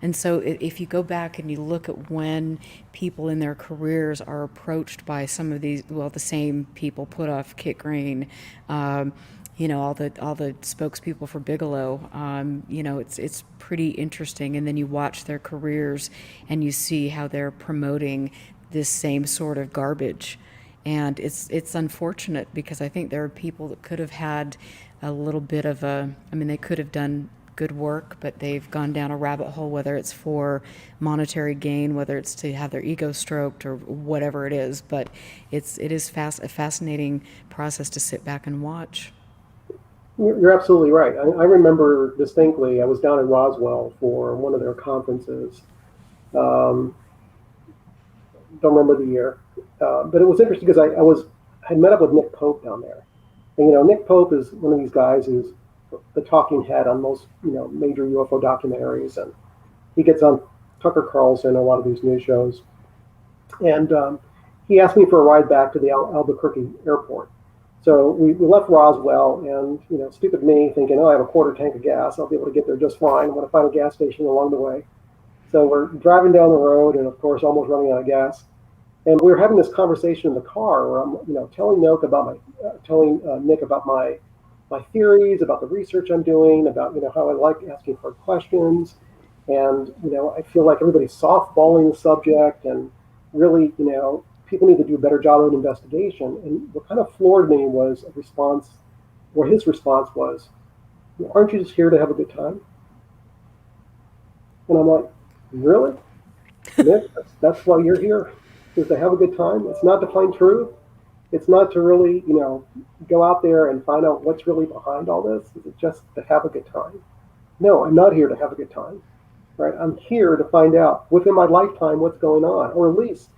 [SPEAKER 1] And so if you go back and you look at when people in their careers are approached by some of these, well, the same people, Puthoff, Kit Green, all the spokespeople for Bigelow, it's pretty interesting. And then you watch their careers and you see how they're promoting this same sort of garbage. And it's unfortunate, because I think there are people that could have had a little bit of they could have done good work, but they've gone down a rabbit hole, whether it's for monetary gain, whether it's to have their ego stroked, or whatever it is. But it is a fascinating process to sit back and watch.
[SPEAKER 2] You're absolutely right. I remember distinctly, I was down in Roswell for one of their conferences. Don't remember the year, but it was interesting because I had met up with Nick Pope down there, and Nick Pope is one of these guys who's the talking head on most major UFO documentaries, and he gets on Tucker Carlson and a lot of these news shows, and he asked me for a ride back to the Albuquerque airport. So we left Roswell, and stupid me thinking, oh, I have a quarter tank of gas, I'll be able to get there just fine. I'm going to find a gas station along the way. So we're driving down the road, and of course, almost running out of gas. And we were having this conversation in the car where I'm, telling Nick about my theories, about the research I'm doing, about how I like asking hard questions, and I feel like everybody's softballing the subject, and really, people need to do a better job of an investigation. And what kind of floored me was his response was, "Aren't you just here to have a good time?" And I'm like, really? Nick, that's why you're here, is to have a good time? It's not to find truth. It's not to really, go out there and find out what's really behind all this. Is it just to have a good time? No, I'm not here to have a good time, right? I'm here to find out within my lifetime what's going on, or at least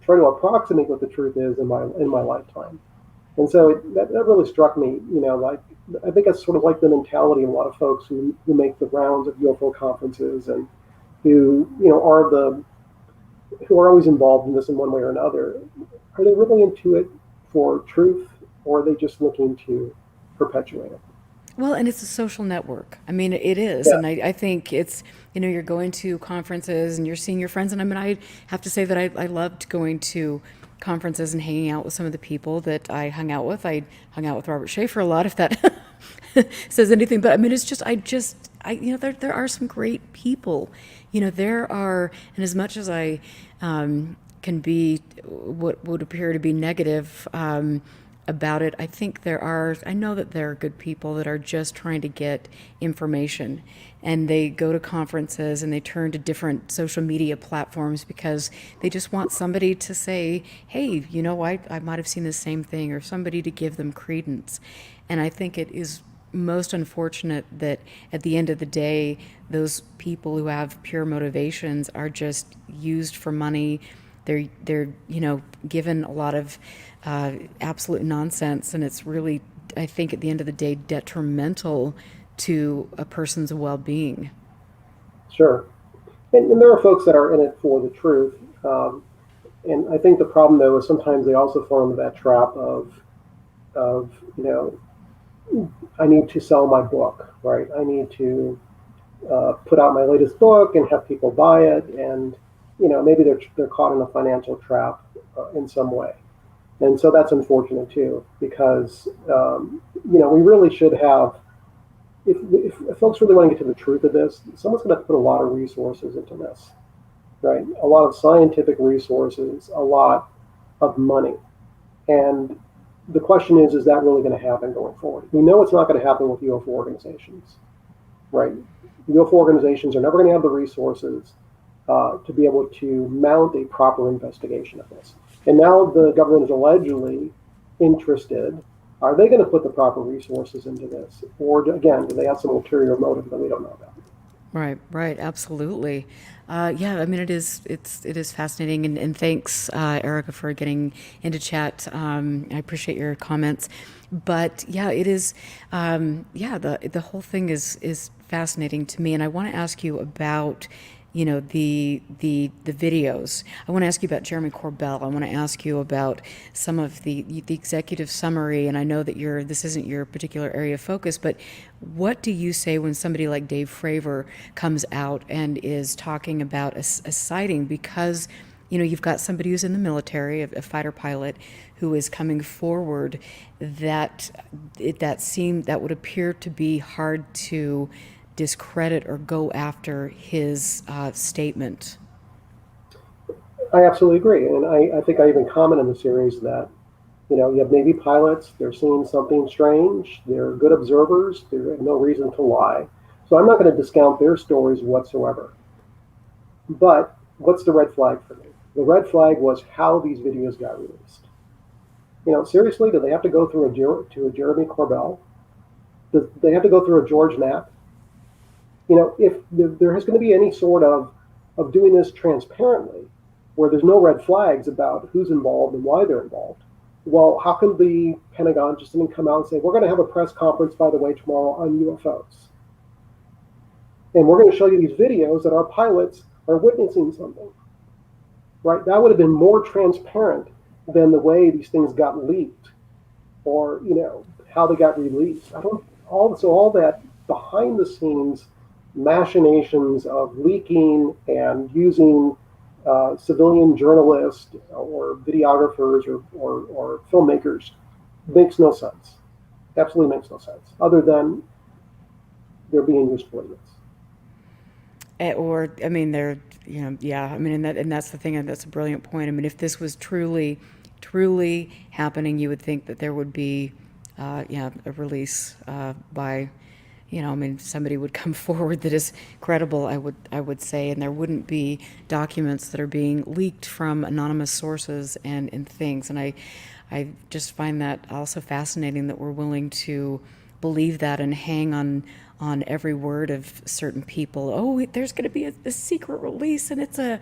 [SPEAKER 2] try to approximate what the truth is in my lifetime. And so that really struck me, I think that's sort of like the mentality of a lot of folks who make the rounds of UFO conferences, and who are always involved in this in one way or another. Are they really into it for truth, or are they just looking to perpetuate it?
[SPEAKER 1] Well, and it's a social network. It is.
[SPEAKER 2] Yeah.
[SPEAKER 1] And I think it's, you're going to conferences and you're seeing your friends. And I have to say that I loved going to conferences and hanging out with some of the people that I hung out with. I hung out with Robert Schaefer a lot, if that says anything. But it's just, there are some great people. There are, and as much as I can be what would appear to be negative about it, I know that there are good people that are just trying to get information, and they go to conferences and they turn to different social media platforms because they just want somebody to say, hey, I might have seen the same thing, or somebody to give them credence. And I think it is most unfortunate that at the end of the day, those people who have pure motivations are just used for money. They're given a lot of absolute nonsense, and it's really, I think, at the end of the day, detrimental to a person's well-being.
[SPEAKER 2] Sure. And there are folks that are in it for the truth. And I think the problem, though, is sometimes they also fall into that trap of I need to sell my book, right? I need to put out my latest book and have people buy it, and maybe they're caught in a financial trap in some way, and so that's unfortunate too, because we really should have. If folks really want to get to the truth of this, someone's going to put a lot of resources into this, right? A lot of scientific resources, a lot of money, and the question is that really going to happen going forward? We know it's not going to happen with UFO organizations, right? UFO organizations are never going to have the resources to be able to mount a proper investigation of this. And now the government is allegedly interested. Are they going to put the proper resources into this? Or again, do they have some ulterior motive that we don't know about?
[SPEAKER 1] Right, right, absolutely. Yeah, I mean, it is fascinating, and thanks, Erica, for getting into chat. I appreciate your comments, but yeah, it is, yeah, the whole thing is fascinating to me, and I want to ask you about, the videos. I want to ask you about Jeremy Corbell. I want to ask you about some of the executive summary, and I know that this isn't your particular area of focus, but what do you say when somebody like Dave Fravor comes out and is talking about a sighting? Because you've got somebody who's in the military, a fighter pilot, who is coming forward that would appear to be hard to discredit or go after his statement.
[SPEAKER 2] I absolutely agree. And I think I even comment in the series that, you have Navy pilots, they're seeing something strange, they're good observers, they have no reason to lie. So I'm not going to discount their stories whatsoever. But what's the red flag for me? The red flag was how these videos got released. Seriously, do they have to go through a Jeremy Corbell? Do they have to go through a George Knapp? If there is going to be any sort of doing this transparently, where there's no red flags about who's involved and why they're involved, well, how can the Pentagon just come out and say, we're going to have a press conference, by the way, tomorrow on UFOs? And we're going to show you these videos that our pilots are witnessing something, right? That would have been more transparent than the way these things got leaked or, how they got released. All that behind the scenes machinations of leaking and using civilian journalists or videographers or filmmakers makes no sense. Absolutely makes no sense, other than they're being used for idiots.
[SPEAKER 1] Or, I mean, yeah, I mean, and that's the thing, and that's a brilliant point. I mean, if this was truly, truly happening, you would think that there would be, yeah, a release by, I mean, somebody would come forward that is credible, I would say, and there wouldn't be documents that are being leaked from anonymous sources and things. And I just find that also fascinating that we're willing to believe that and hang on every word of certain people. Oh, there's going to be a secret release, and it's a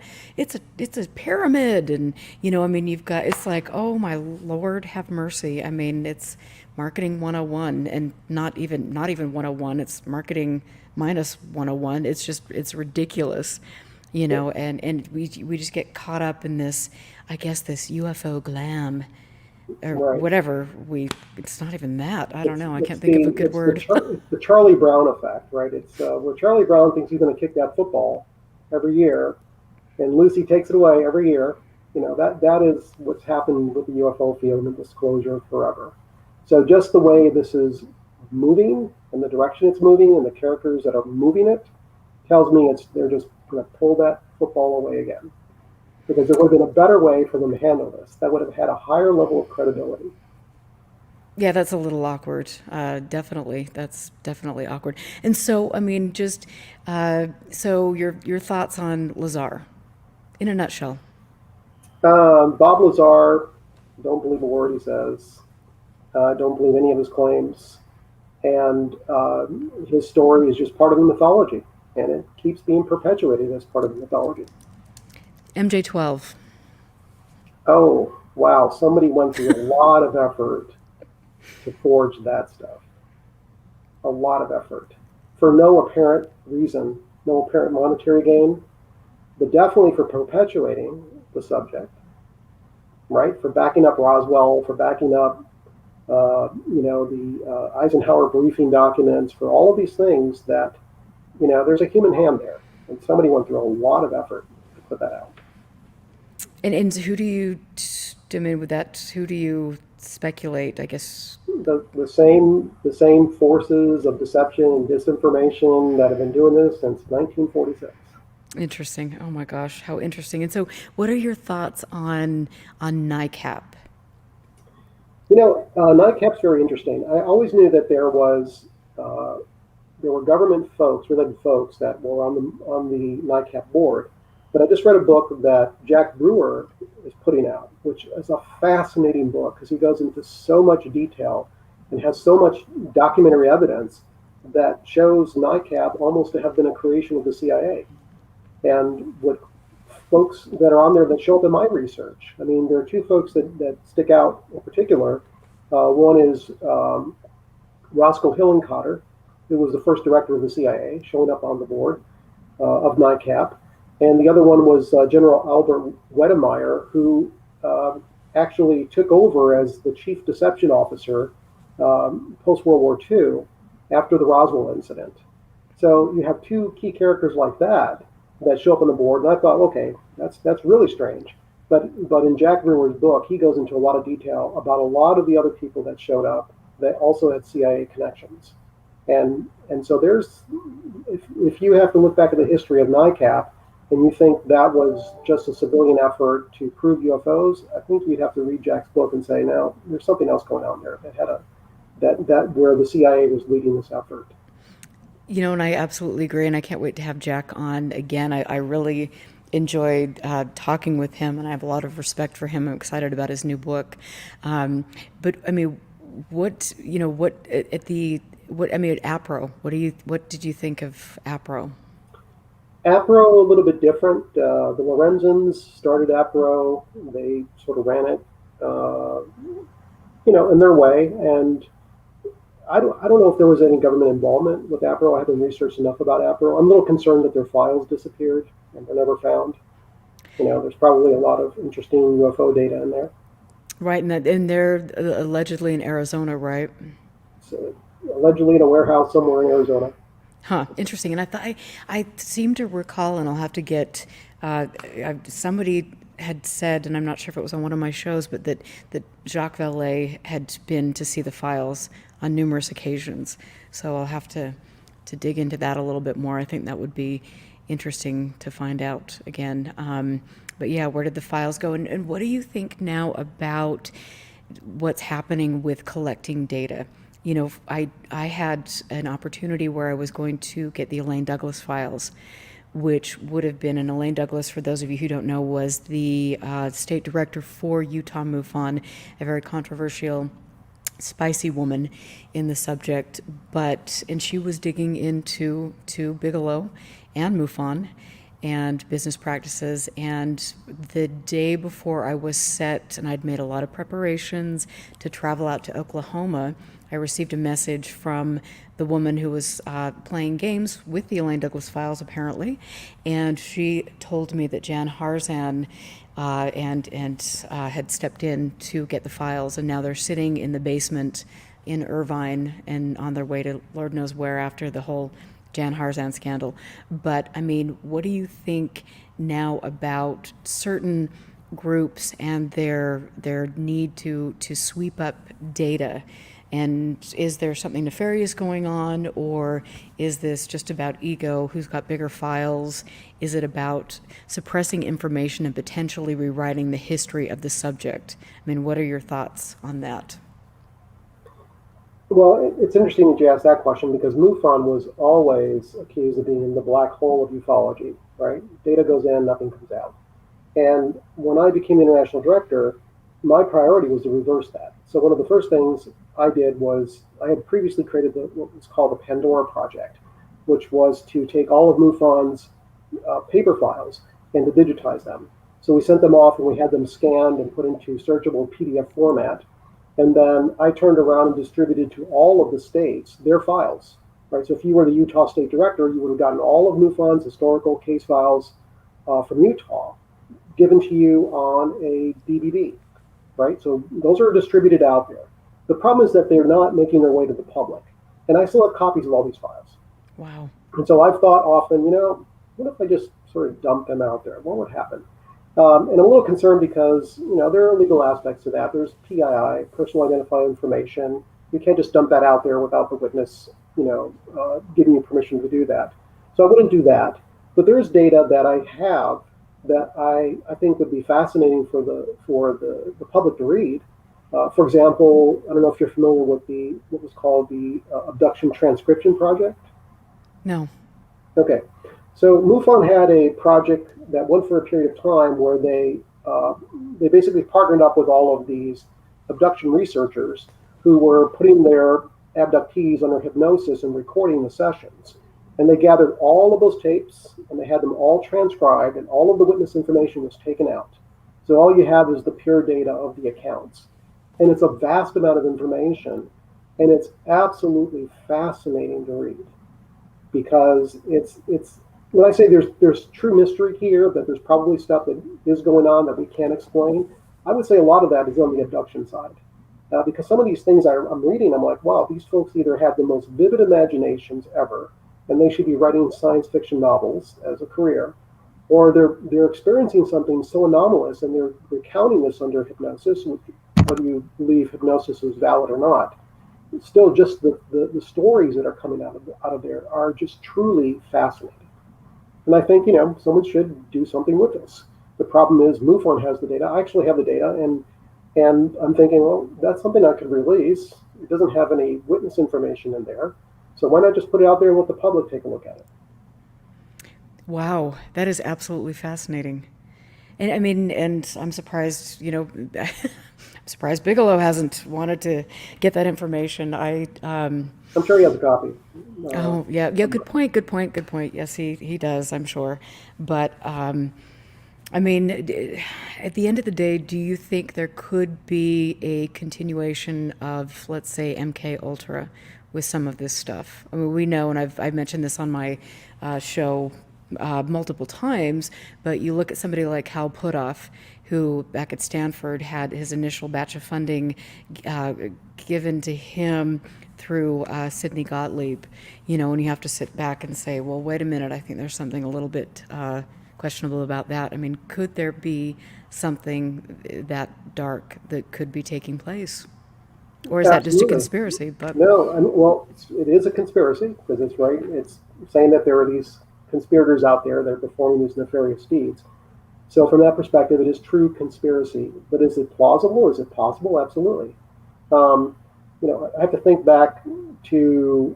[SPEAKER 1] pyramid, and I mean, it's like, oh my Lord, have mercy. I mean, it's marketing 101, and not even 101. It's marketing minus 101. It's ridiculous, and we just get caught up in this, I guess, this UFO glam or
[SPEAKER 2] Right.
[SPEAKER 1] whatever. It's not even that. I don't know. I
[SPEAKER 2] It's
[SPEAKER 1] can't think of a good
[SPEAKER 2] it's
[SPEAKER 1] word.
[SPEAKER 2] the Charlie Brown effect, right? It's where Charlie Brown thinks he's going to kick that football every year, and Lucy takes it away every year. That is what's happened with the UFO field and disclosure forever. So just the way this is moving and the direction it's moving and the characters that are moving it tells me they're just going to pull that football away again. Because there would have been a better way for them to handle this that would have had a higher level of credibility.
[SPEAKER 1] Yeah, that's a little awkward. Definitely, that's definitely awkward. And so, I mean, just so your thoughts on Lazar, in a nutshell.
[SPEAKER 2] Bob Lazar, don't believe a word he says. Don't believe any of his claims. And his story is just part of the mythology. And it keeps being perpetuated as part of the mythology.
[SPEAKER 1] MJ12.
[SPEAKER 2] Oh, wow. Somebody went through a lot of effort to forge that stuff. A lot of effort. For no apparent reason, no apparent monetary gain, but definitely for perpetuating the subject, right? For backing up Roswell, for backing up, the Eisenhower briefing documents, for all of these things that, there's a human hand there. And somebody went through a lot of effort to put that out.
[SPEAKER 1] And who do you, I mean, with that, who do you speculate? I guess
[SPEAKER 2] The same forces of deception and disinformation that have been doing this since 1946.
[SPEAKER 1] interesting. Oh my gosh, how interesting. And so, what are your thoughts on NICAP?
[SPEAKER 2] NICAP's very interesting. I always knew that there were government folks, related folks that were on the NICAP board, But I just read a book that Jack Brewer is putting out, which is a fascinating book because he goes into so much detail and has so much documentary evidence that shows NICAP almost to have been a creation of the CIA. And what folks that are on there that show up in my research, I mean, there are two folks that stick out in particular. One is Roscoe Hillenkotter, who was the first director of the CIA, showing up on the board of NICAP. And the other one was General Albert Wedemeyer, who actually took over as the chief deception officer post World War II after the Roswell incident. So you have two key characters like that show up on the board, and I thought, okay, that's really strange. But in Jack Brewer's book, he goes into a lot of detail about a lot of the other people that showed up that also had CIA connections. And so there's, if you have to look back at the history of NICAP and you think that was just a civilian effort to prove UFOs, I think you'd have to read Jack's book and say, no, there's something else going on there that had that where the CIA was leading this effort.
[SPEAKER 1] And I absolutely agree, and I can't wait to have Jack on again. I really enjoyed talking with him, and I have a lot of respect for him. I'm excited about his new book. But I mean, what at APRO? What did you think of APRO?
[SPEAKER 2] APRO a little bit different. The Lorenzens started APRO. They sort of ran it, in their way, and I don't know if there was any government involvement with APRO. I haven't researched enough about APRO. I'm a little concerned that their files disappeared and were never found. There's probably a lot of interesting UFO data in there.
[SPEAKER 1] Right, and they're allegedly in Arizona, right?
[SPEAKER 2] So, allegedly in a warehouse somewhere in Arizona.
[SPEAKER 1] Huh, interesting. And I seem to recall, and I'll have to get somebody had said, and I'm not sure if it was on one of my shows, but that Jacques Vallée had been to see the files on numerous occasions. So I'll have to dig into that a little bit more. I think that would be interesting to find out again. But yeah, where did the files go? And what do you think now about what's happening with collecting data? I had an opportunity where I was going to get the Elaine Douglas files, which would have been, and Elaine Douglas, for those of you who don't know, was the state director for Utah MUFON, a very controversial, spicy woman in the subject, and she was digging into Bigelow and MUFON and business practices. And the day before I was set, and I'd made a lot of preparations to travel out to Oklahoma, I received a message from the woman who was playing games with the Elaine Douglas files, apparently, and she told me that Jan Harzan had stepped in to get the files, and now they're sitting in the basement in Irvine and on their way to Lord knows where after the whole Jan Harzan scandal. But I mean, what do you think now about certain groups and their need to sweep up data? And is there something nefarious going on, or is this just about ego? Who's got bigger files? Is it about suppressing information and potentially rewriting the history of the subject? I mean, what are your thoughts on that?
[SPEAKER 2] Well, it's interesting that you asked that question because MUFON was always accused of being in the black hole of ufology, right? Data goes in, nothing comes out. And when I became international director, my priority was to reverse that. So one of the first things I did was I had previously created what was called the Pandora Project, which was to take all of MUFON's paper files and to digitize them. So we sent them off and we had them scanned and put into searchable PDF format. And then I turned around and distributed to all of the states their files. Right. So if you were the Utah State Director, you would have gotten all of MUFON's historical case files from Utah given to you on a DVD. Right. So those are distributed out there. The problem is that they're not making their way to the public. And I still have copies of all these files.
[SPEAKER 1] Wow.
[SPEAKER 2] And so I've thought often, what if I just sort of dump them out there? What would happen? And I'm a little concerned because, there are legal aspects to that. There's PII, personal identifying information. You can't just dump that out there without the witness, giving you permission to do that. So I wouldn't do that. But there's data that I have that I think would be fascinating for the public to read. For example, I don't know if you're familiar with what was called the Abduction Transcription Project.
[SPEAKER 1] No.
[SPEAKER 2] Okay. So MUFON had a project that went for a period of time where they basically partnered up with all of these abduction researchers who were putting their abductees under hypnosis and recording the sessions. And they gathered all of those tapes and they had them all transcribed, and all of the witness information was taken out. So all you have is the pure data of the accounts. And it's a vast amount of information, and it's absolutely fascinating to read because it's when I say there's true mystery here, that there's probably stuff that is going on that we can't explain. I would say a lot of that is on the abduction side, because some of these things I'm reading, I'm like, wow, these folks either have the most vivid imaginations ever, and they should be writing science fiction novels as a career, or they're experiencing something so anomalous and they're recounting this under hypnosis. Whether you believe hypnosis is valid or not, still just the stories that are coming out of there are just truly fascinating. And I think, someone should do something with this. The problem is MUFON has the data. I actually have the data, and I'm thinking, well, that's something I could release. It doesn't have any witness information in there. So why not just put it out there and let the public take a look at it?
[SPEAKER 1] Wow, that is absolutely fascinating. And I mean, and I'm surprised, I'm surprised Bigelow hasn't wanted to get that information.
[SPEAKER 2] I'm sure he has a copy.
[SPEAKER 1] Oh, yeah, yeah, good point, good point, good point. Yes, he does, I'm sure. But I mean, at the end of the day, do you think there could be a continuation of, let's say, MK Ultra with some of this stuff? I mean, we know, and I've mentioned this on my show multiple times, but you look at somebody like Hal Puthoff, who back at Stanford had his initial batch of funding given to him through Sidney Gottlieb, and you have to sit back and say, well, wait a minute, I think there's something a little bit questionable about that. I mean, could there be something that dark that could be taking place? Or is that just a
[SPEAKER 2] Absolutely.
[SPEAKER 1] conspiracy? But
[SPEAKER 2] No, well, it is a conspiracy because it's right. It's saying that there are these conspirators out there that are performing these nefarious deeds. So from that perspective, it is true conspiracy. But is it plausible? Is it possible? Absolutely. Um, I have to think back to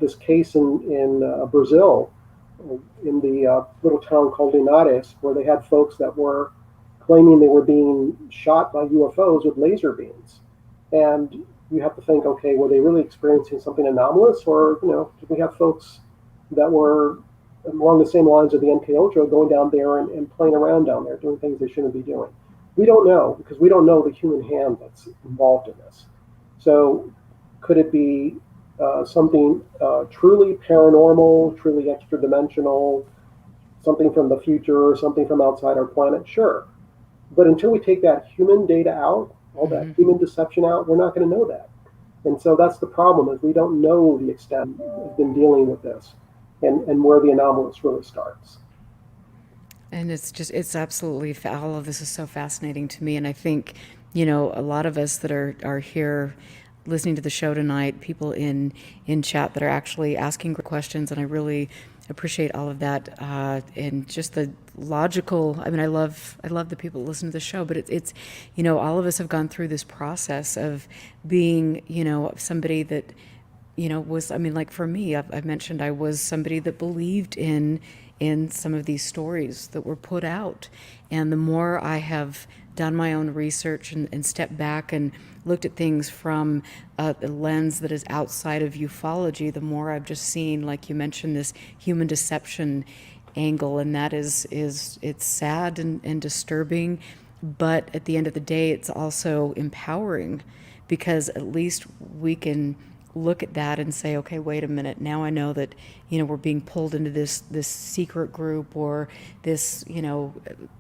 [SPEAKER 2] this case in Brazil, in the little town called Linares, where they had folks that were claiming they were being shot by UFOs with laser beams. And you have to think, okay, were they really experiencing something anomalous, or did we have folks that were along the same lines of the MK Ultra going down there and playing around down there, doing things they shouldn't be doing? We don't know because we don't know the human hand that's involved in this. So, could it be something truly paranormal, truly extra dimensional, something from the future, or something from outside our planet? Sure. But until we take that human data out, all that human deception out, we're not going to know that. And so that's the problem, is we don't know the extent we've been dealing with this and where the anomalous really starts.
[SPEAKER 1] And it's absolutely, all of this is so fascinating to me. And I think, a lot of us that are here listening to the show tonight, people in chat that are actually asking questions, and I really appreciate all of that, and just the logical. I mean, I love the people that listen to the show, but it's all of us have gone through this process of being somebody that was, I mean, like for me, I've mentioned I was somebody that believed in some of these stories that were put out, and the more I have done my own research and stepped back and looked at things from a lens that is outside of ufology, the more I've just seen, like you mentioned, this human deception angle, and that is it's sad and disturbing, but at the end of the day, it's also empowering, because at least we can look at that and say, okay, wait a minute, now I know that we're being pulled into this secret group, or this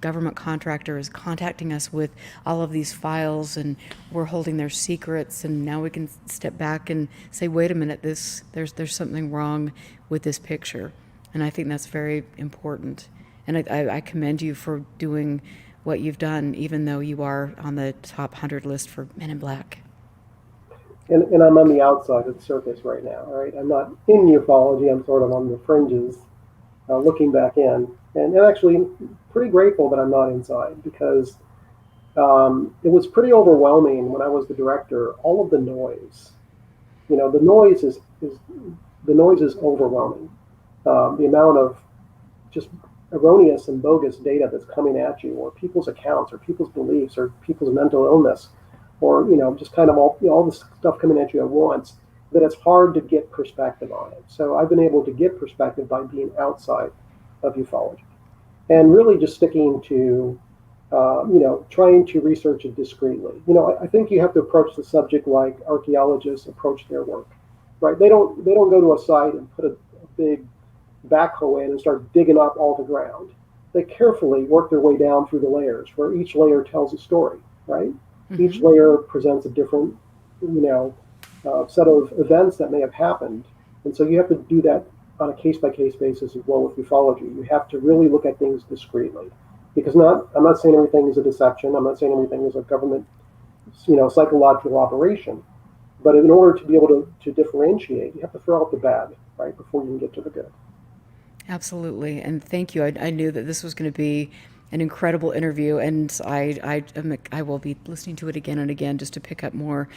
[SPEAKER 1] government contractor is contacting us with all of these files, and we're holding their secrets, and now we can step back and say, wait a minute, there's something wrong with this picture. And I think that's very important, and I commend you for doing what you've done, even though you are on the top 100 list for Men in Black.
[SPEAKER 2] And I'm on the outside of the surface right now, right? I'm not in ufology. I'm sort of on the fringes, looking back in. And actually pretty grateful that I'm not inside, because it was pretty overwhelming when I was the director. All of the noise, the noise is overwhelming. The amount of just erroneous and bogus data that's coming at you, or people's accounts, or people's beliefs, or people's mental illness, or just kind of all this stuff coming at you at once, that it's hard to get perspective on it. So I've been able to get perspective by being outside of ufology, and really just sticking to trying to research it discreetly. I think you have to approach the subject like archaeologists approach their work, right? They don't go to a site and put a big backhoe in and start digging up all the ground. They carefully work their way down through the layers, where each layer tells a story, right? Mm-hmm. Each layer presents a different, set of events that may have happened. And so you have to do that on a case-by-case basis as well with ufology. You have to really look at things discreetly. Because I'm not saying everything is a deception. I'm not saying everything is a government, psychological operation. But in order to be able to differentiate, you have to throw out the bad, right, before you can get to the good.
[SPEAKER 1] Absolutely. And thank you. I knew that this was going to be an incredible interview, and I will be listening to it again and again just to pick up more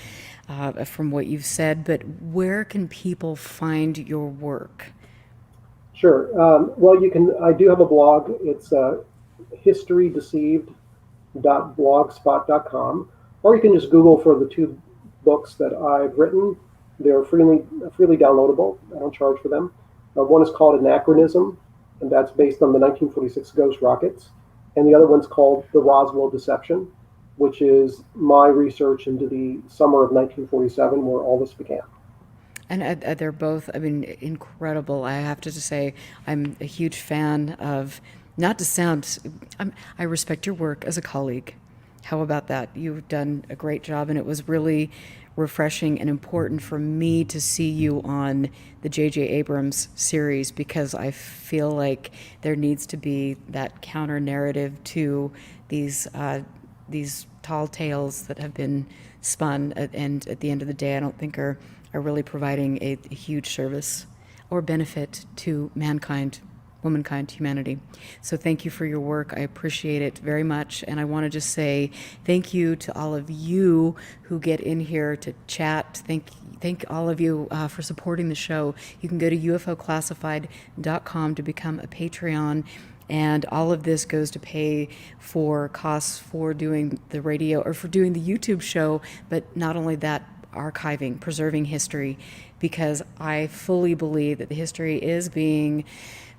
[SPEAKER 1] from what you've said. But where can people find your work?
[SPEAKER 2] Sure. Well, I do have a blog. It's historydeceived.blogspot.com, or you can just Google for the two books that I've written. They're freely downloadable. I don't charge for them. One is called Anachronism, and that's based on the 1946 Ghost rockets. And the other one's called The Roswell Deception, which is my research into the summer of 1947, where all this began.
[SPEAKER 1] And they're both, incredible. I have to just say, I'm a huge fan of, not to sound, I respect your work as a colleague. How about that? You've done a great job, and it was really refreshing and important for me to see you on the J.J. Abrams series, because I feel like there needs to be that counter narrative to these tall tales that have been spun, and at the end of the day, I don't think are really providing a huge service or benefit to mankind, womankind, humanity. So thank you for your work. I appreciate it very much. And I want to just say thank you to all of you who get in here to chat. Thank all of you for supporting the show. You can go to UFOclassified.com to become a Patreon. And all of this goes to pay for costs for doing the radio or for doing the YouTube show, but not only that, archiving, preserving history, because I fully believe that the history is being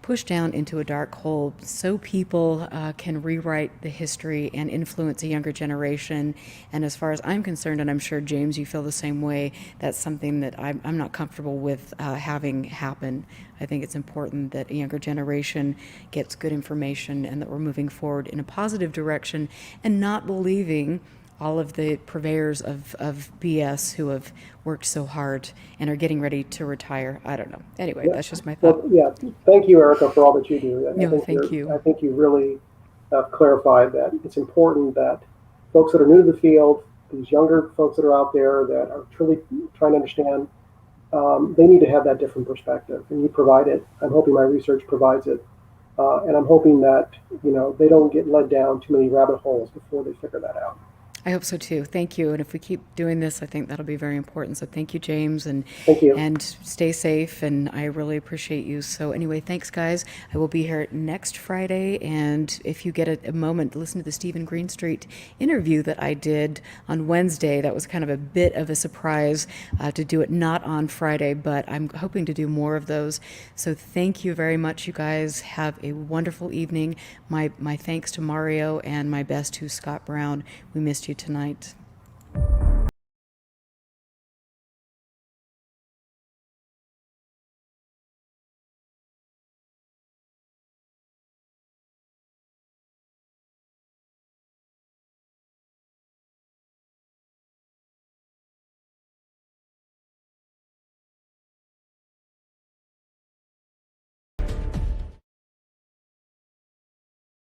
[SPEAKER 1] pushed down into a dark hole so people can rewrite the history and influence a younger generation. And as far as I'm concerned, and I'm sure, James, you feel the same way, that's something that I'm not comfortable with having happen. I think it's important that a younger generation gets good information and that we're moving forward in a positive direction and not believing all of the purveyors of BS who have worked so hard and are getting ready to retire. I don't know. Anyway, that's just my thought.
[SPEAKER 2] Well, thank you, Erica, for all that you do.
[SPEAKER 1] Thank you.
[SPEAKER 2] I think you really clarified that it's important that folks that are new to the field, these younger folks that are out there that are truly trying to understand, they need to have that different perspective, and you provide it. I'm hoping my research provides it, and I'm hoping that they don't get led down too many rabbit holes before they figure that out.
[SPEAKER 1] I hope so too. Thank you. And if we keep doing this, I think that'll be very important. So thank you, James, and
[SPEAKER 2] thank you.
[SPEAKER 1] And stay safe. And I really appreciate you. So anyway, thanks, guys. I will be here next Friday. And if you get a moment, listen to the Stephen Greenstreet interview that I did on Wednesday. That was kind of a bit of a surprise to do it not on Friday, but I'm hoping to do more of those. So thank you very much, you guys. Have a wonderful evening. My thanks to Mario, and my best to Scott Brown. We missed you tonight.